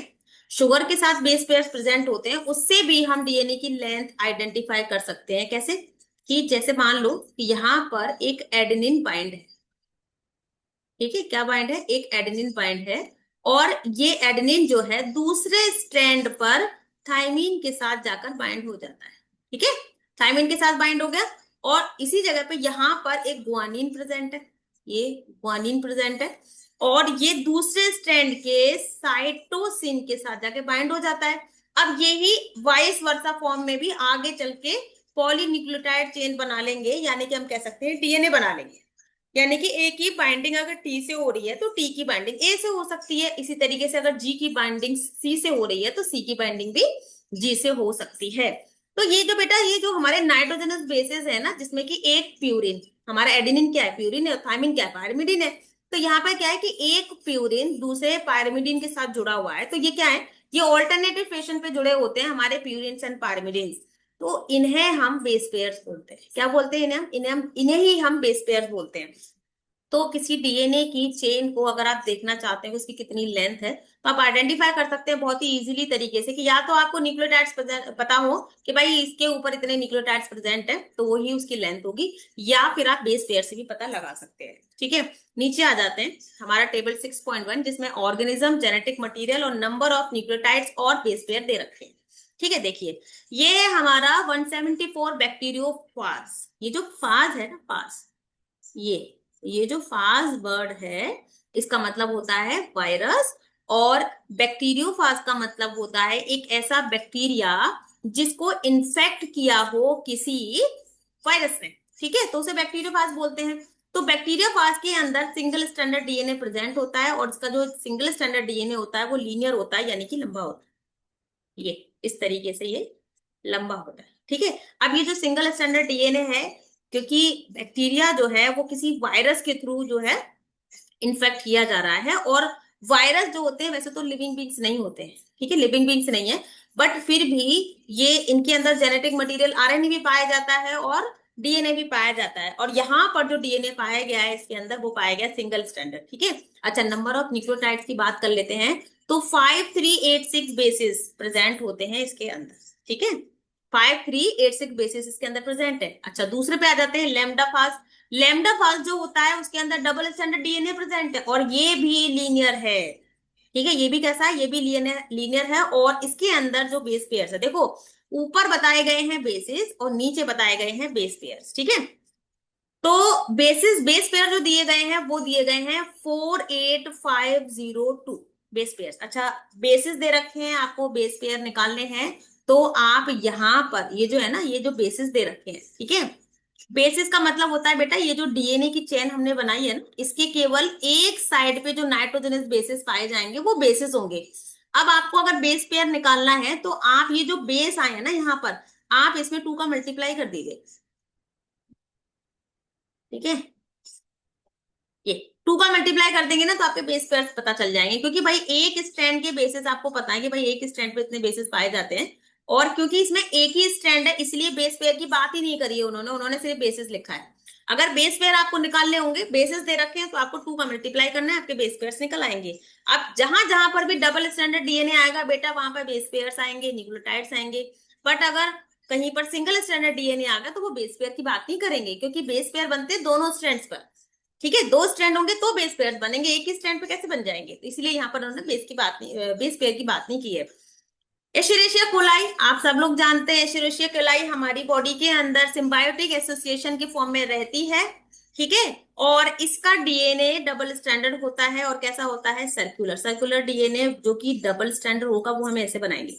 शुगर के साथ बेस पेयर्स प्रेजेंट होते हैं, उससे भी हम डीएनए की लेंथ आइडेंटिफाई कर सकते हैं। कैसे? कि जैसे मान लो कि यहां पर एक एडेनिन बाइंड है। ठीक है, क्या बाइंड है? एक एडेनिन बाइंड है। और ये एडेनिन जो है दूसरे स्ट्रैंड पर थाइमिन के साथ जाकर बाइंड हो जाता है। ठीक है, थाइमिन के साथ बाइंड हो गया। और इसी जगह पे यहां पर एक गुआनिन प्रेजेंट है, ये गुआनिन प्रेजेंट है, और ये दूसरे स्ट्रैंड के साइटोसिन के साथ जाके बाइंड हो जाता है। अब यही वाइस वर्सा फॉर्म में भी आगे चल के पॉलीन्यूक्लियोटाइड चेन बना लेंगे, यानी कि हम कह सकते हैं डीएनए बना लेंगे। यानी कि ए की बाइंडिंग अगर टी से हो रही है तो टी की बाइंडिंग ए से हो सकती है, इसी तरीके से अगर जी की बाइंडिंग सी से हो रही है तो सी की बाइंडिंग भी जी से हो सकती है। तो ये जो बेटा ये जो हमारे नाइट्रोजनस बेसेस है ना, जिसमें कि एक प्यूरिन, हमारा एडेनिन क्या है, प्यूरिन है, थायमिन क्या है, पायरिमिडिन है। तो यहाँ पे क्या है कि एक प्यूरिन दूसरे पायरिमिडिन के साथ जुड़ा हुआ है, तो ये क्या है, ये ऑल्टरनेटिव फैशन पे जुड़े होते हैं हमारे प्यूरिन्स एंड पायरिमिडिन्स। तो इन्हें हम बेस पेयर्स बोलते हैं। क्या बोलते हैं इन्हें ही हम बेस पेयर्स बोलते हैं। तो किसी डीएनए की चेन को अगर आप देखना चाहते हैं उसकी कितनी लेंथ है, तो आप आइडेंटिफाई कर सकते हैं बहुत ही इजीली तरीके से, कि या तो आपको न्यूक्लियोटाइड्स पता हो कि भाई इसके ऊपर इतने न्यूक्लियोटाइड्स प्रेजेंट है, तो वही उसकी लेंथ होगी, या फिर आप बेस पेयर से भी पता लगा सकते हैं। ठीक है, नीचे आ जाते हैं, हमारा टेबल 6.1 जिसमें ऑर्गेनिज्म, जेनेटिक मटीरियल और नंबर ऑफ न्यूक्लियोटाइड्स और बेस पेयर दे रखे हैं। ठीक है, देखिए ये है हमारा 174 बैक्टीरियोफाज। ये जो फाज है ना, फाज, ये जो फाज वर्ड है इसका मतलब होता है वायरस, और बैक्टीरियोफाज का मतलब होता है एक ऐसा बैक्टीरिया जिसको इन्फेक्ट किया हो किसी वायरस ने। ठीक है, तो उसे बैक्टीरियोफाज बोलते हैं। तो बैक्टीरियोफाज के अंदर सिंगल स्टैंडर्ड डीएनए प्रेजेंट होता है, और इसका जो सिंगल स्टैंडर्ड डीएनए होता है वो लीनियर होता है, यानी कि लंबा होता है। ये इस तरीके से ये लंबा होता है। ठीक है, अब ये जो सिंगल स्टैंडर्ड डीएनए है, क्योंकि बैक्टीरिया जो है वो किसी वायरस के थ्रू जो है इन्फेक्ट किया जा रहा है, और वायरस जो होते हैं वैसे तो लिविंग बींग्स नहीं होते हैं। ठीक है, लिविंग बींग्स नहीं है, बट फिर भी ये इनके अंदर जेनेटिक मटेरियल आरएनए भी पाया जाता है और डीएनए भी पाया जाता है, और यहाँ पर जो डीएनए पाया गया है इसके अंदर वो पाया गया सिंगल स्टैंडर्ड। ठीक है, अच्छा नंबर ऑफ न्यूक्लियोटाइड्स की बात कर लेते हैं, तो 5386 बेसिस प्रेजेंट होते हैं इसके अंदर। ठीक है, 5386 बेसिस इसके अंदर प्रेजेंट है। अच्छा दूसरे पे आ जाते हैं, लैम्डा फास्ट। लैम्डा फास्ट जो होता है उसके अंदर डबल स्टैंडर्ड डीएनए प्रेजेंट है, और ये भी लीनियर है। ठीक है, ये भी कैसा है, ये भी लीनियर है, और इसके अंदर जो बेस पेयर्स है, देखो ऊपर बताए गए हैं बेसिस और नीचे बताए गए हैं बेस पेयर्स। ठीक है, तो बेस पेयर जो दिए गए हैं वो दिए गए हैं 48502 बेस पेयर्स। अच्छा बेसिस दे रखे हैं, आपको बेस पेयर निकालने हैं, तो आप यहां पर ये जो है ना, ये जो बेसिस दे रखे हैं, ठीक है, बेसिस का मतलब होता है बेटा ये जो डीएनए की चेन हमने बनाई है ना, इसके केवल एक साइड पे जो नाइट्रोजनस बेसिस पाए जाएंगे वो बेसिस होंगे। अब आपको अगर बेस पेयर निकालना है तो आप ये जो बेस आए हैं ना यहाँ पर, आप इसमें 2 का मल्टीप्लाई कर दीजिए। ठीक है, ये 2 का मल्टीप्लाई कर देंगे ना तो आपके बेस पेयर्स पता चल जाएंगे, क्योंकि भाई एक स्ट्रैंड के बेसिस आपको पता है कि भाई एक स्ट्रैंड पे इतने बेसिस पाए जाते हैं, और क्योंकि इसमें एक ही स्ट्रैंड है इसलिए बेस पेयर की बात ही नहीं करी है उन्होंने सिर्फ बेसिस लिखा है। अगर बेस पेयर आपको निकालने होंगे, बेसिस दे रखे हैं, तो आपको 2 का मल्टीप्लाई करना है, आपके बेस पेयर्स निकल आएंगे। अब जहां जहां पर भी डबल स्टैंडर्ड डीएनए आएगा बेटा वहां पर बेस पेयर्स आएंगे, न्यूक्लियोटाइड्स आएंगे। बट अगर कहीं पर सिंगल स्टैंडर्ड डीएनए आ गया तो वो बेस पेयर की बात नहीं करेंगे, क्योंकि बेस पेयर बनते हैं दोनों स्ट्रैंड्स पर। ठीक है, 2 स्ट्रैंड होंगे तो बेस पेयर बनेंगे, एक ही स्ट्रैंड पे कैसे बन जाएंगे, तो इसलिए यहाँ पर उन्होंने बेस पेयर की बात नहीं की है। एशेरेशिया कोलाई आप सब लोग जानते हैं, एशेरेशिया कोलाई हमारी बॉडी के अंदर सिम्बायोटिक एसोसिएशन के फॉर्म में रहती है। ठीक है, और इसका डीएनए डबल स्टैंडर्ड होता है, और कैसा होता है, सर्कुलर। सर्कुलर डीएनए जो कि डबल स्टैंडर्ड होगा वो हम ऐसे बनाएंगे,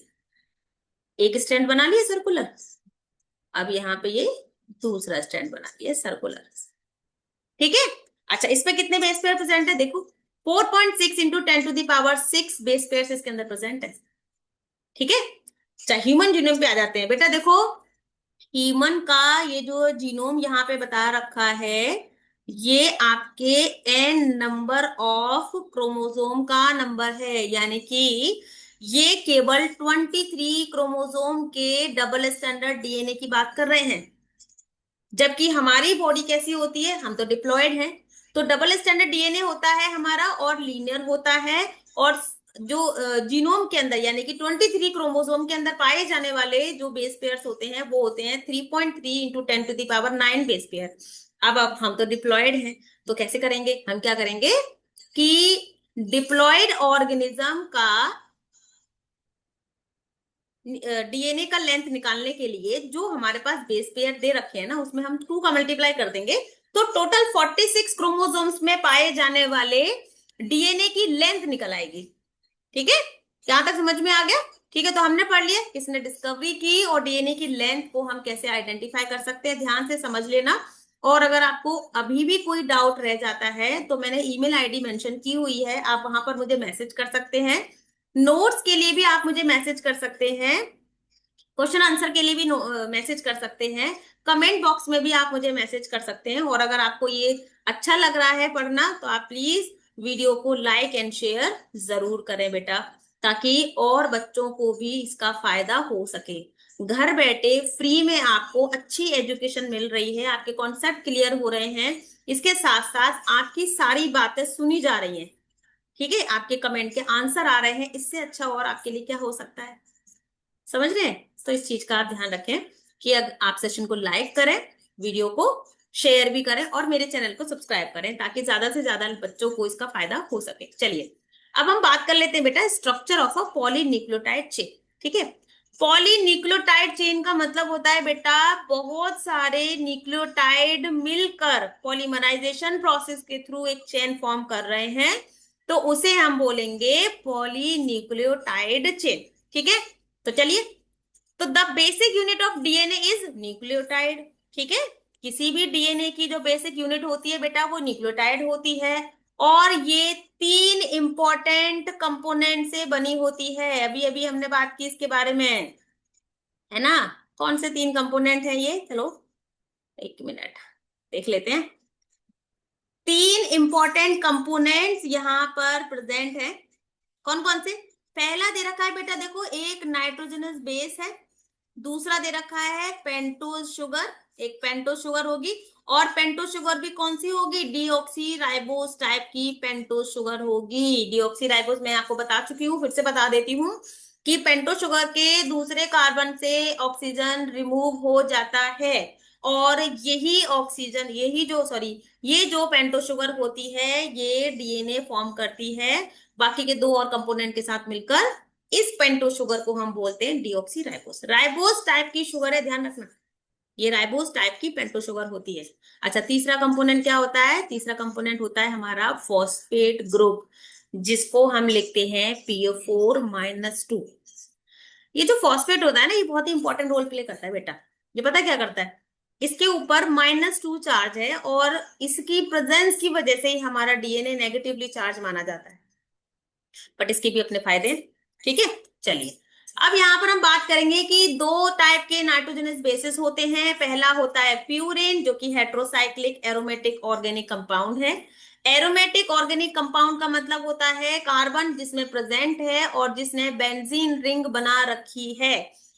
एक स्टैंड बना लिया सर्कुलर, अब यहाँ पे ये दूसरा स्टैंड बना लिया सर्कुलर। ठीक है, अच्छा इस पे कितने बेस पेयर प्रेजेंट है, देखो 4.6 इंटू 10⁶ बेस पेयर इसके अंदर प्रेजेंट है। ठीक है, अच्छा ह्यूमन जीनोम पे आ जाते हैं बेटा, देखो ह्यूमन का ये जो जीनोम यहाँ पे बता रखा है, ये आपके एन नंबर ऑफ क्रोमोसोम का नंबर है, यानी कि ये केवल 23 क्रोमोसोम के डबल स्टैंडर्ड डीएनए की बात कर रहे हैं। जबकि हमारी बॉडी कैसी होती है, हम तो डिप्लॉयड हैं, तो डबल स्टैंडर्ड डीएनए होता है हमारा और लीनियर होता है, और जो जीनोम के अंदर यानी कि 23 क्रोमोसोम के अंदर पाए जाने वाले जो बेस पेयर्स होते हैं वो होते हैं 3.3 इंटू 10⁹ बेस पेयर। अब हम तो डिप्लॉयड हैं, तो कैसे करेंगे, हम क्या करेंगे कि डिप्लॉयड ऑर्गेनिज्म का डीएनए का लेंथ निकालने के लिए जो हमारे पास बेस पेयर दे रखे हैं ना, उसमें हम 2 का मल्टीप्लाई कर देंगे, तो टोटल 46 क्रोमोसोम्स में पाए जाने वाले डीएनए की लेंथ निकल आएगी। ठीक है, यहां तक समझ में आ गया। ठीक है, तो हमने पढ़ लिया किसने डिस्कवरी की और डीएनए की लेंथ को हम कैसे आइडेंटिफाई कर सकते हैं, ध्यान से समझ लेना। और अगर आपको अभी भी कोई डाउट रह जाता है तो मैंने ईमेल आईडी मेंशन की हुई है, आप वहां पर मुझे मैसेज कर सकते हैं। नोट्स के लिए भी आप मुझे मैसेज कर सकते हैं, क्वेश्चन आंसर के लिए भी मैसेज कर सकते हैं, कमेंट बॉक्स में भी आप मुझे मैसेज कर सकते हैं। और अगर आपको ये अच्छा लग रहा है पढ़ना तो आप प्लीज वीडियो को लाइक एंड शेयर जरूर करें बेटा, ताकि और बच्चों को भी इसका फायदा हो सके। घर बैठे फ्री में आपको अच्छी एजुकेशन मिल रही है, आपके कॉन्सेप्ट क्लियर हो रहे हैं, इसके साथ साथ आपकी सारी बातें सुनी जा रही हैं। ठीक है, आपके कमेंट के आंसर आ रहे हैं, इससे अच्छा और आपके लिए क्या हो सकता है, समझ रहे हैं? तो इस चीज का आप ध्यान रखें कि अगर आप सेशन को लाइक करें, वीडियो को शेयर भी करें और मेरे चैनल को सब्सक्राइब करें, ताकि ज्यादा से ज्यादा बच्चों को इसका फायदा हो सके। चलिए अब हम बात कर लेते हैं बेटा structure of a polynucleotide chain. ठीक है, पॉलीन्यूक्लियोटाइड चेन का मतलब होता है बेटा बहुत सारे न्यूक्लियोटाइड मिलकर पॉलीमराइजेशन प्रोसेस के थ्रू एक चेन फॉर्म कर रहे हैं, तो उसे हम बोलेंगे पॉलीन्यूक्लियोटाइड चेन। ठीक है, तो चलिए, तो the basic unit of DNA is nucleotide. ठीक है, किसी भी डीएनए की जो बेसिक यूनिट होती है बेटा वो न्यूक्लियोटाइड होती है, और ये तीन इंपॉर्टेंट कंपोनेंट से बनी होती है। अभी अभी हमने बात की इसके बारे में, है ना? कौन से तीन कंपोनेंट है ये, चलो एक मिनट देख लेते हैं। तीन इंपॉर्टेंट कंपोनेंट्स यहाँ पर प्रेजेंट है। कौन कौन से? पहला दे रखा है बेटा देखो, एक नाइट्रोजनस बेस है, दूसरा दे रखा है पेंटोज शुगर, एक पेंटोज शुगर होगी, और पेंटोज शुगर भी कौन सी होगी, डीऑक्सी राइबोस टाइप की पेंटोज शुगर होगी। डीऑक्सी राइबोस मैं आपको बता चुकी हूँ, फिर से बता देती हूँ कि पेंटोज शुगर के दूसरे कार्बन से ऑक्सीजन रिमूव हो जाता है, और यही ऑक्सीजन, यही जो सॉरी ये जो पेंटोज शुगर होती है ये डीएनए फॉर्म करती है बाकी के दो और कंपोनेंट के साथ मिलकर। इस पेंटो शुगर को हम बोलते हैं डीऑक्सी राइबोस। राइबोस टाइप की शुगर है, ध्यान रखना, ये राइबोस टाइप की पेंटो शुगर होती है। अच्छा, तीसरा कंपोनेंट क्या होता है? तीसरा कंपोनेंट होता है हमारा फॉस्फेट ग्रुप, जिसको हम लिखते हैं PO4-2। ये जो फॉस्फेट होता है ना, ये बहुत ही इंपॉर्टेंट रोल प्ले करता है बेटा। ये पता क्या करता है? इसके ऊपर -2 चार्ज है, और इसकी प्रेजेंस की वजह से ही हमारा डीएनए नेगेटिवली चार्ज माना जाता है, बट इसके भी अपने फायदे हैं। ठीक है, चलिए अब यहाँ पर हम बात करेंगे कि दो टाइप के नाइट्रोजनस बेसिस होते हैं। पहला होता है प्यूरिन, जो कि हेट्रोसाइक्लिक एरोमेटिक ऑर्गेनिक कंपाउंड है। एरोमेटिक ऑर्गेनिक कंपाउंड का मतलब होता है कार्बन जिसमें प्रेजेंट है और जिसने बेंजीन रिंग बना रखी है,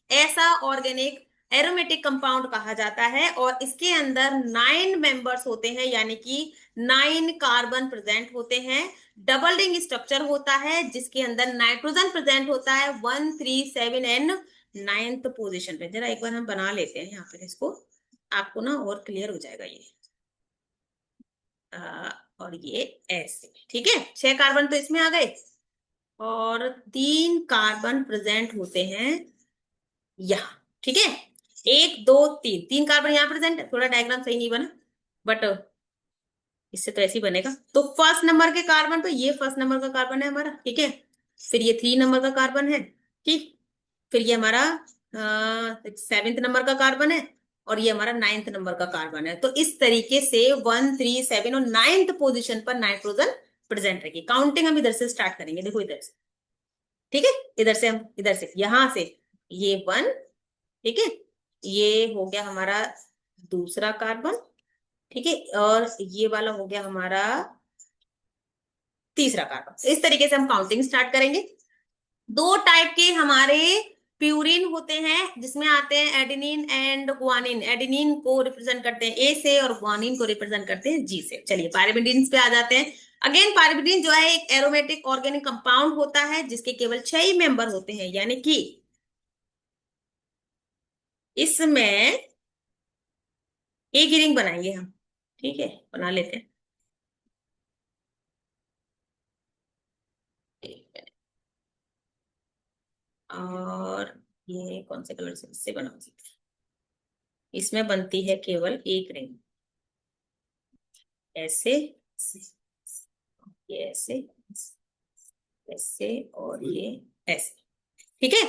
ऐसा ऑर्गेनिक एरोमेटिक कंपाउंड कहा जाता है। और इसके अंदर 9 मेंबर्स होते हैं, यानी कि 9 कार्बन प्रेजेंट होते हैं। डबल रिंग स्ट्रक्चर होता है जिसके अंदर नाइट्रोजन प्रेजेंट होता है 1, 3, 7 एंड 9th पोजीशन पे। जरा एक बार हम बना लेते हैं यहाँ पर इसको, आपको ना और क्लियर हो जाएगा ये। और ये ऐसे, ठीक है, 6 कार्बन तो इसमें आ गए, और 3 कार्बन प्रेजेंट होते हैं यहाँ। ठीक है, 1, 2, 3, 3 कार्बन यहाँ प्रेजेंट है। थोड़ा डायग्राम सही नहीं बना, बट इससे तो ऐसे ही बनेगा। तो फर्स्ट नंबर के कार्बन पे, ये फर्स्ट नंबर का कार्बन है हमारा, ठीक है, फिर ये 3 नंबर का कार्बन है, ठीक, फिर ये हमारा 7th नंबर का कार्बन है, और ये हमारा 9th नंबर का कार्बन है। तो इस तरीके से 1, 3, 7 और 9th पोजिशन पर नाइट्रोजन प्रेजेंट रहेगी। काउंटिंग हम इधर से स्टार्ट करेंगे, देखो इधर से, ठीक है, इधर से हम, इधर से यहां से ये 1, ठीक है, ये हो गया हमारा दूसरा कार्बन, ठीक है, और ये वाला हो गया हमारा तीसरा कार्बन। इस तरीके से हम काउंटिंग स्टार्ट करेंगे। दो टाइप के हमारे प्यूरिन होते हैं, जिसमें आते हैं एडेनिन एंड गुआनिन। एडेनिन को रिप्रेजेंट करते हैं ए से और गुआनिन को रिप्रेजेंट करते हैं जी से। चलिए पाइरिमिडीन पे आ जाते हैं। अगेन पाइरिमिडीन जो है एक एरोमेटिक ऑर्गेनिक कंपाउंड होता है जिसके केवल 6 ही मेंबर होते हैं, यानी कि इसमें एक ही रिंग बनाएंगे हम, ठीक है, बना लेते हैं। और ये कौन से कलर से इससे बना सकते हैं? इसमें बनती है केवल एक रिंग, ऐसे, ये ऐसे, ऐसे, और ये ऐसे, ठीक है।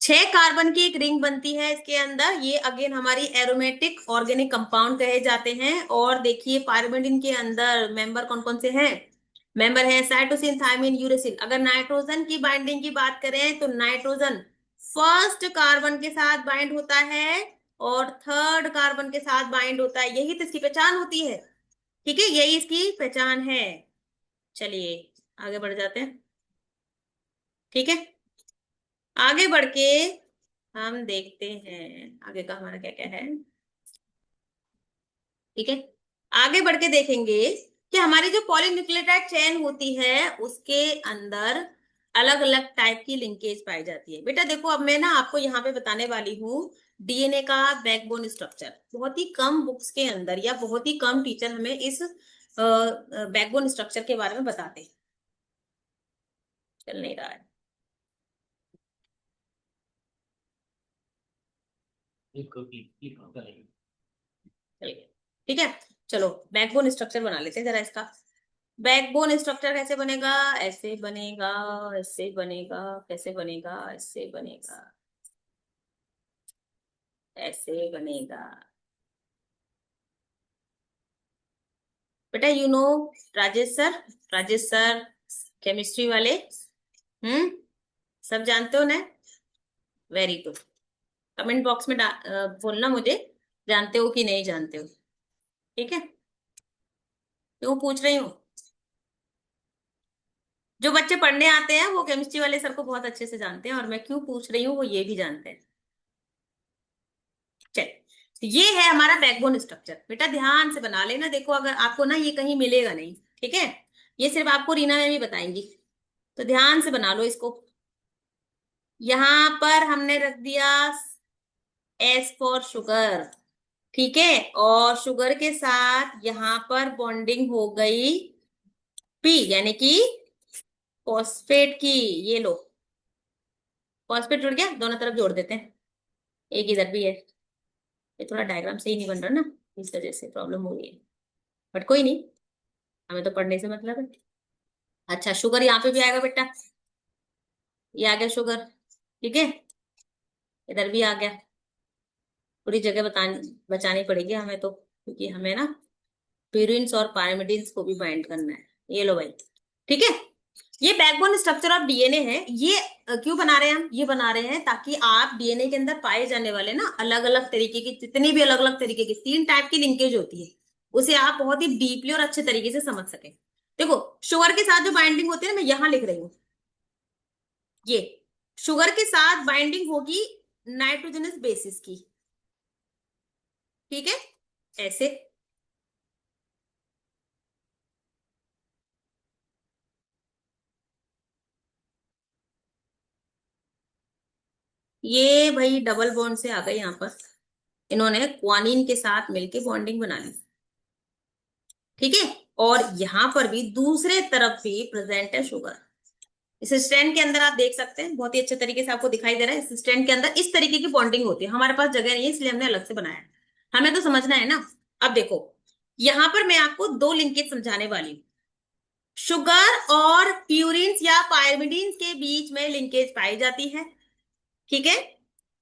6 कार्बन की एक रिंग बनती है इसके अंदर। ये अगेन हमारी एरोमेटिक ऑर्गेनिक कंपाउंड कहे जाते हैं। और देखिए पायरिमिडिन के अंदर मेंबर कौन कौन से हैं? मेंबर है साइटोसिन, थायमिन, यूरेसिल। अगर नाइट्रोजन की बाइंडिंग की बात करें तो नाइट्रोजन फर्स्ट कार्बन के साथ बाइंड होता है और थर्ड कार्बन के साथ बाइंड होता है। यही तो इसकी पहचान होती है। ठीक है, यही इसकी पहचान है। चलिए आगे बढ़ जाते हैं। ठीक है, आगे बढ़ के हम देखते हैं आगे का हमारा क्या क्या है। ठीक है, आगे बढ़ के देखेंगे कि हमारी जो पॉलीन्यूक्लियोटाइड चेन होती है उसके अंदर अलग अलग टाइप की लिंकेज पाई जाती है। बेटा देखो, अब मैं ना आपको यहाँ पे बताने वाली हूँ डीएनए का बैकबोन स्ट्रक्चर। बहुत ही कम बुक्स के अंदर या बहुत ही कम टीचर हमें इस बैकबोन स्ट्रक्चर के बारे में बताते हैं। चल नहीं रहा है। चलिए, ठीक है, चलो बैकबोन स्ट्रक्चर बना लेते हैं जरा इसका। बैकबोन स्ट्रक्चर कैसे बनेगा? ऐसे बनेगा, ऐसे बनेगा, कैसे बनेगा? ऐसे बनेगा, ऐसे बनेगा। बेटा you know Rajesh sir, Rajesh sir chemistry वाले, हम्म, सब जानते हो ना? Very good. कमेंट बॉक्स में बोलना मुझे, जानते हो कि नहीं जानते हो। ठीक है, क्यों पूछ रही हूँ? जो बच्चे पढ़ने आते हैं वो केमिस्ट्री वाले सर को बहुत अच्छे से जानते हैं, और मैं क्यों पूछ रही हूँ वो ये भी जानते हैं। चल, ये है हमारा बैकबोन स्ट्रक्चर। बेटा ध्यान से बना लेना। देखो अगर आपको ना ये कहीं मिलेगा नहीं, ठीक है, ये सिर्फ आपको रीना में भी बताएंगी, तो ध्यान से बना लो इसको। यहां पर हमने रख दिया एस फॉर शुगर, ठीक है, और शुगर के साथ यहां पर बॉन्डिंग हो गई पी, यानी कि फॉस्फेट की। ये लो, फॉस्फेट जुड़ गया, दोनों तरफ जोड़ देते हैं। एक इधर भी है। ये थोड़ा डायग्राम सही नहीं बन रहा ना, इस वजह से प्रॉब्लम हो रही है, बट कोई नहीं, हमें तो पढ़ने से मतलब है। अच्छा, शुगर यहाँ पे भी आएगा बेटा, ये आ गया शुगर, ठीक है, इधर भी आ गया। पूरी जगह बचानी पड़ेगी हमें तो, क्योंकि हमें ना प्यूरिन्स और पायरिमिडिन्स को भी बाइंड करना है। ये लो भाई, ठीक है। ये बैकबोन स्ट्रक्चर ऑफ डीएनए है। ये क्यों बना रहे हैं हम? ये बना रहे हैं ताकि आप डीएनए के अंदर पाए जाने वाले ना अलग अलग तरीके की, जितनी भी अलग अलग तरीके की 3 टाइप की लिंकेज होती है, उसे आप बहुत ही डीपली और अच्छे तरीके से समझ सके। देखो, शुगर के साथ जो बाइंडिंग होती है ना, मैं यहां लिख रही हूँ, ये शुगर के साथ बाइंडिंग होगी नाइट्रोजनस बेसिस की, ठीक है, ऐसे। ये भाई डबल बॉन्ड से आ गए यहाँ पर, इन्होंने क्वानिन के साथ मिलके बॉन्डिंग बना ली, ठीक है। और यहाँ पर भी दूसरे तरफ भी प्रेजेंट है शुगर। इस स्टैंड के अंदर आप देख सकते हैं, बहुत ही अच्छे तरीके से आपको दिखाई दे रहा है। इस स्टैंड के अंदर इस तरीके की बॉन्डिंग होती है। हमारे पास जगह नहीं है इसलिए हमने अलग से बनाया है, हमें तो समझना है ना। अब देखो, यहाँ पर मैं आपको 2 लिंकेज समझाने वाली हूँ। शुगर और प्यूरिन्स या पायरिमिडीन्स के बीच में लिंकेज पाई जाती है, ठीक है।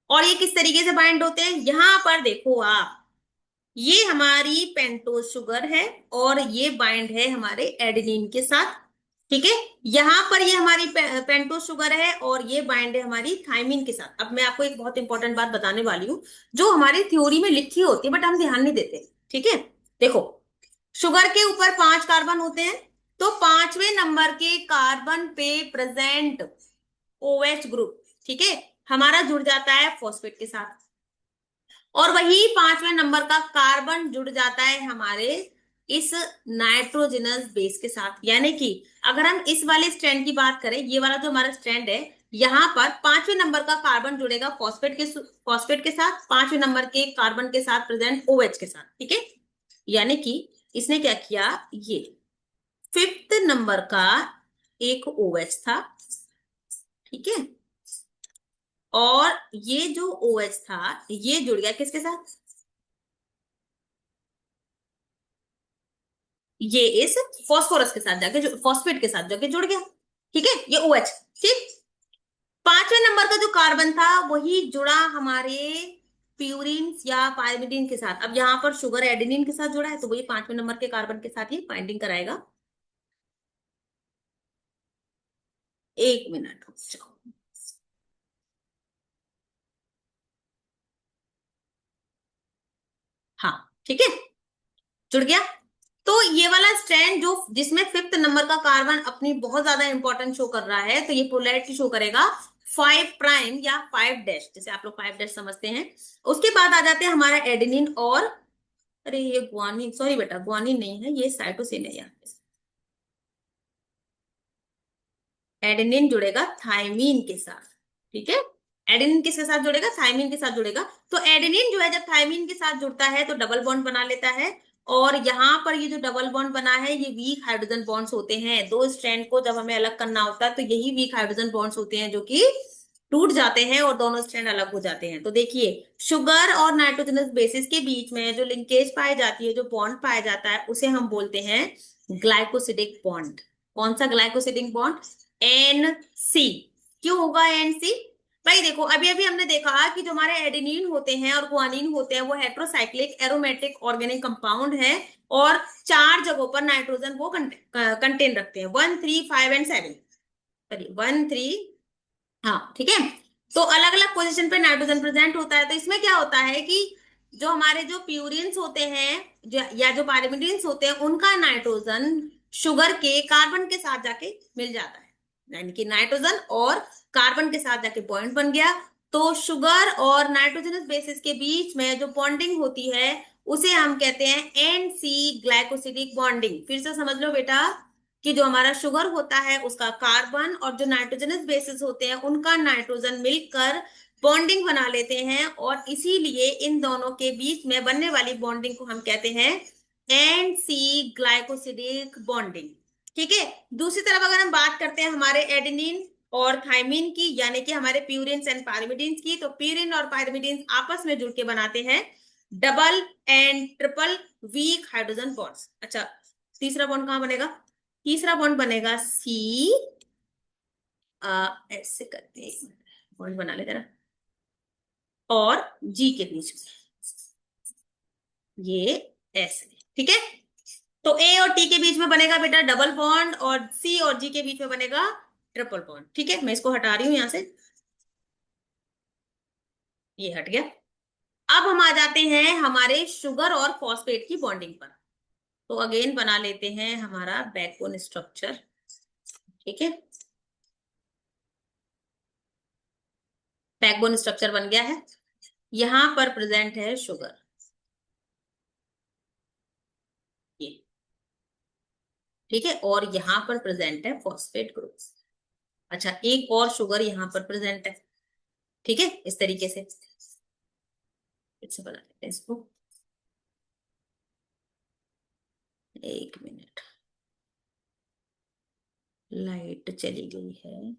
और ये किस तरीके से बाइंड होते हैं? यहां पर देखो आप, ये हमारी पेंटोज शुगर है और ये बाइंड है हमारे एडेनिन के साथ, ठीक है। यहां पर ये हमारी पेंटोज शुगर है और ये बाइंड है हमारी थाइमिन के साथ। अब मैं आपको एक बहुत इंपॉर्टेंट बात बताने वाली हूँ, जो हमारी थ्योरी में लिखी होती है बट हम ध्यान नहीं देते, ठीक है। देखो, शुगर के ऊपर 5 कार्बन होते हैं, तो 5वें नंबर के कार्बन पे प्रेजेंट OH ग्रुप, ठीक है, हमारा जुड़ जाता है फॉस्फेट के साथ, और वही 5वें नंबर का कार्बन जुड़ जाता है हमारे इस नाइट्रोजनस बेस के साथ। यानी कि अगर हम इस वाले स्ट्रैंड की बात करें, ये वाला जो हमारा स्ट्रैंड है, यहां पर 5वें नंबर का कार्बन जुड़ेगा फॉस्फेट के साथ, 5वें नंबर के कार्बन के साथ प्रेजेंट OH के साथ, ठीक है। यानी कि इसने क्या किया, ये 5th नंबर का एक OH था, ठीक है, और ये जो OH था ये जुड़ गया किसके साथ? ये इस फॉस्फोरस के साथ जाके, फॉस्फेट के साथ जाके जुड़ गया, ठीक है, ये OH, ठीक। 5वें नंबर का जो कार्बन था वही जुड़ा हमारे प्यूरिन या पाइरिमिडीन के साथ। अब यहाँ पर शुगर एडेनिन के साथ जुड़ा है तो वही 5वें नंबर के कार्बन के साथ ही बाइंडिंग कराएगा। 1 मिनट रुक जाओ। हाँ ठीक है, जुड़ गया। तो ये वाला स्ट्रैंड जो जिसमें 5th नंबर का कार्बन अपनी बहुत ज्यादा इंपॉर्टेंस शो कर रहा है, तो ये पोलैरिटी शो करेगा 5 प्राइम या 5 डैश, जैसे आप लोग 5 डैश समझते हैं। उसके बाद आ जाते हैं हमारा एडेनिन और, अरे ये गुआनिन, सॉरी बेटा गुआनिन नहीं है, ये साइटोसिन है। यहाँ एडेनिन जुड़ेगा थायमीन के साथ, ठीक है। एडेनिन किसके साथ जुड़ेगा? थायमीन के साथ जुड़ेगा। तो एडेनिन जो है जब थायमीन के साथ जुड़ता है तो डबल बॉन्ड बना लेता है। और यहाँ पर ये जो डबल बॉन्ड बना है ये वीक हाइड्रोजन बॉन्ड्स होते हैं। दो स्ट्रैंड को जब हमें अलग करना होता है तो यही वीक हाइड्रोजन बॉन्ड्स होते हैं जो कि टूट जाते हैं और दोनों स्ट्रैंड अलग हो जाते हैं। तो देखिए, शुगर और नाइट्रोजनस बेसिस के बीच में जो लिंकेज पाई जाती है, जो बॉन्ड पाया जाता है, उसे हम बोलते हैं ग्लाइकोसिडिक बॉन्ड। कौन सा ग्लाइकोसिडिक बॉन्ड? N C. क्यों होगा एन सी? भाई देखो, अभी अभी हमने देखा कि जो हमारे एडेनिन होते हैं और गुआनिन होते हैं वो हेट्रोसाइक्लिक एरोमेटिक ऑर्गेनिक कंपाउंड है। और 4 जगहों पर नाइट्रोजन वो कंटेन रखते हैं, 1, 3, 5 एंड 7। सॉरी 1, 3, हाँ ठीक है। तो अलग अलग पोजीशन पे नाइट्रोजन प्रेजेंट होता है। तो इसमें क्या होता है कि जो हमारे जो प्यूरिन्स होते हैं या जो पायरिमिडिन्स होते हैं उनका नाइट्रोजन शुगर के कार्बन के साथ जाके मिल जाता है, यानी कि नाइट्रोजन और कार्बन के साथ जाके बॉन्ड बन गया। तो शुगर और नाइट्रोजनस बेसिस के बीच में जो बॉन्डिंग होती है उसे हम कहते हैं एन सी ग्लाइकोसिडिक बॉन्डिंग। फिर से समझ लो बेटा कि जो हमारा शुगर होता है उसका कार्बन और जो नाइट्रोजनस बेसिस होते हैं उनका नाइट्रोजन मिलकर बॉन्डिंग बना लेते हैं, और इसीलिए इन दोनों के बीच में बनने वाली बॉन्डिंग को हम कहते हैं एन सी ग्लाइकोसिडिक बॉन्डिंग। ठीक है। दूसरी तरफ अगर हम बात करते हैं हमारे एडेनिन और थाइमिन की, यानी कि हमारे प्यूरिन्स एंड पायरिमिडिन्स की, तो प्यूरिन और पायरिमिडिन्स आपस में जुड़ के बनाते हैं double and triple weak hydrogen bonds. अच्छा, तीसरा बॉन्ड कहां बनेगा? तीसरा बॉन्ड बनेगा सी, ऐसे करके बॉन्ड बना ले जरा, और जी के बीच में ये ऐसे, ठीक है। तो ए और टी के बीच में बनेगा बेटा डबल बॉन्ड, और सी और जी के बीच में बनेगा ट्रिपल बॉन्ड। ठीक है, मैं इसको हटा रही हूं यहां से, ये हट गया। अब हम आ जाते हैं हमारे शुगर और फॉस्फेट की बॉन्डिंग पर। तो अगेन बना लेते हैं हमारा बैकबोन स्ट्रक्चर, ठीक है। बैकबोन स्ट्रक्चर बन गया है। यहां पर प्रेजेंट है शुगर, ये, ठीक है, और यहां पर प्रेजेंट है फॉस्फेट ग्रुप। अच्छा, एक और शुगर यहां पर प्रेजेंट है, ठीक है, इस तरीके से। फिर से बना लेते हैं इसको, 1 मिनट, लाइट चली गई है।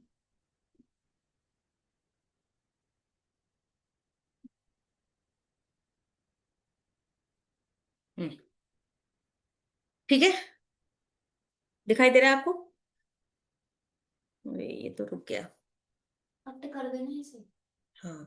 हम्म, ठीक है, दिखाई दे रहा है आपको? अरे ये तो रुक गया, कट कर देना इसे। हाँ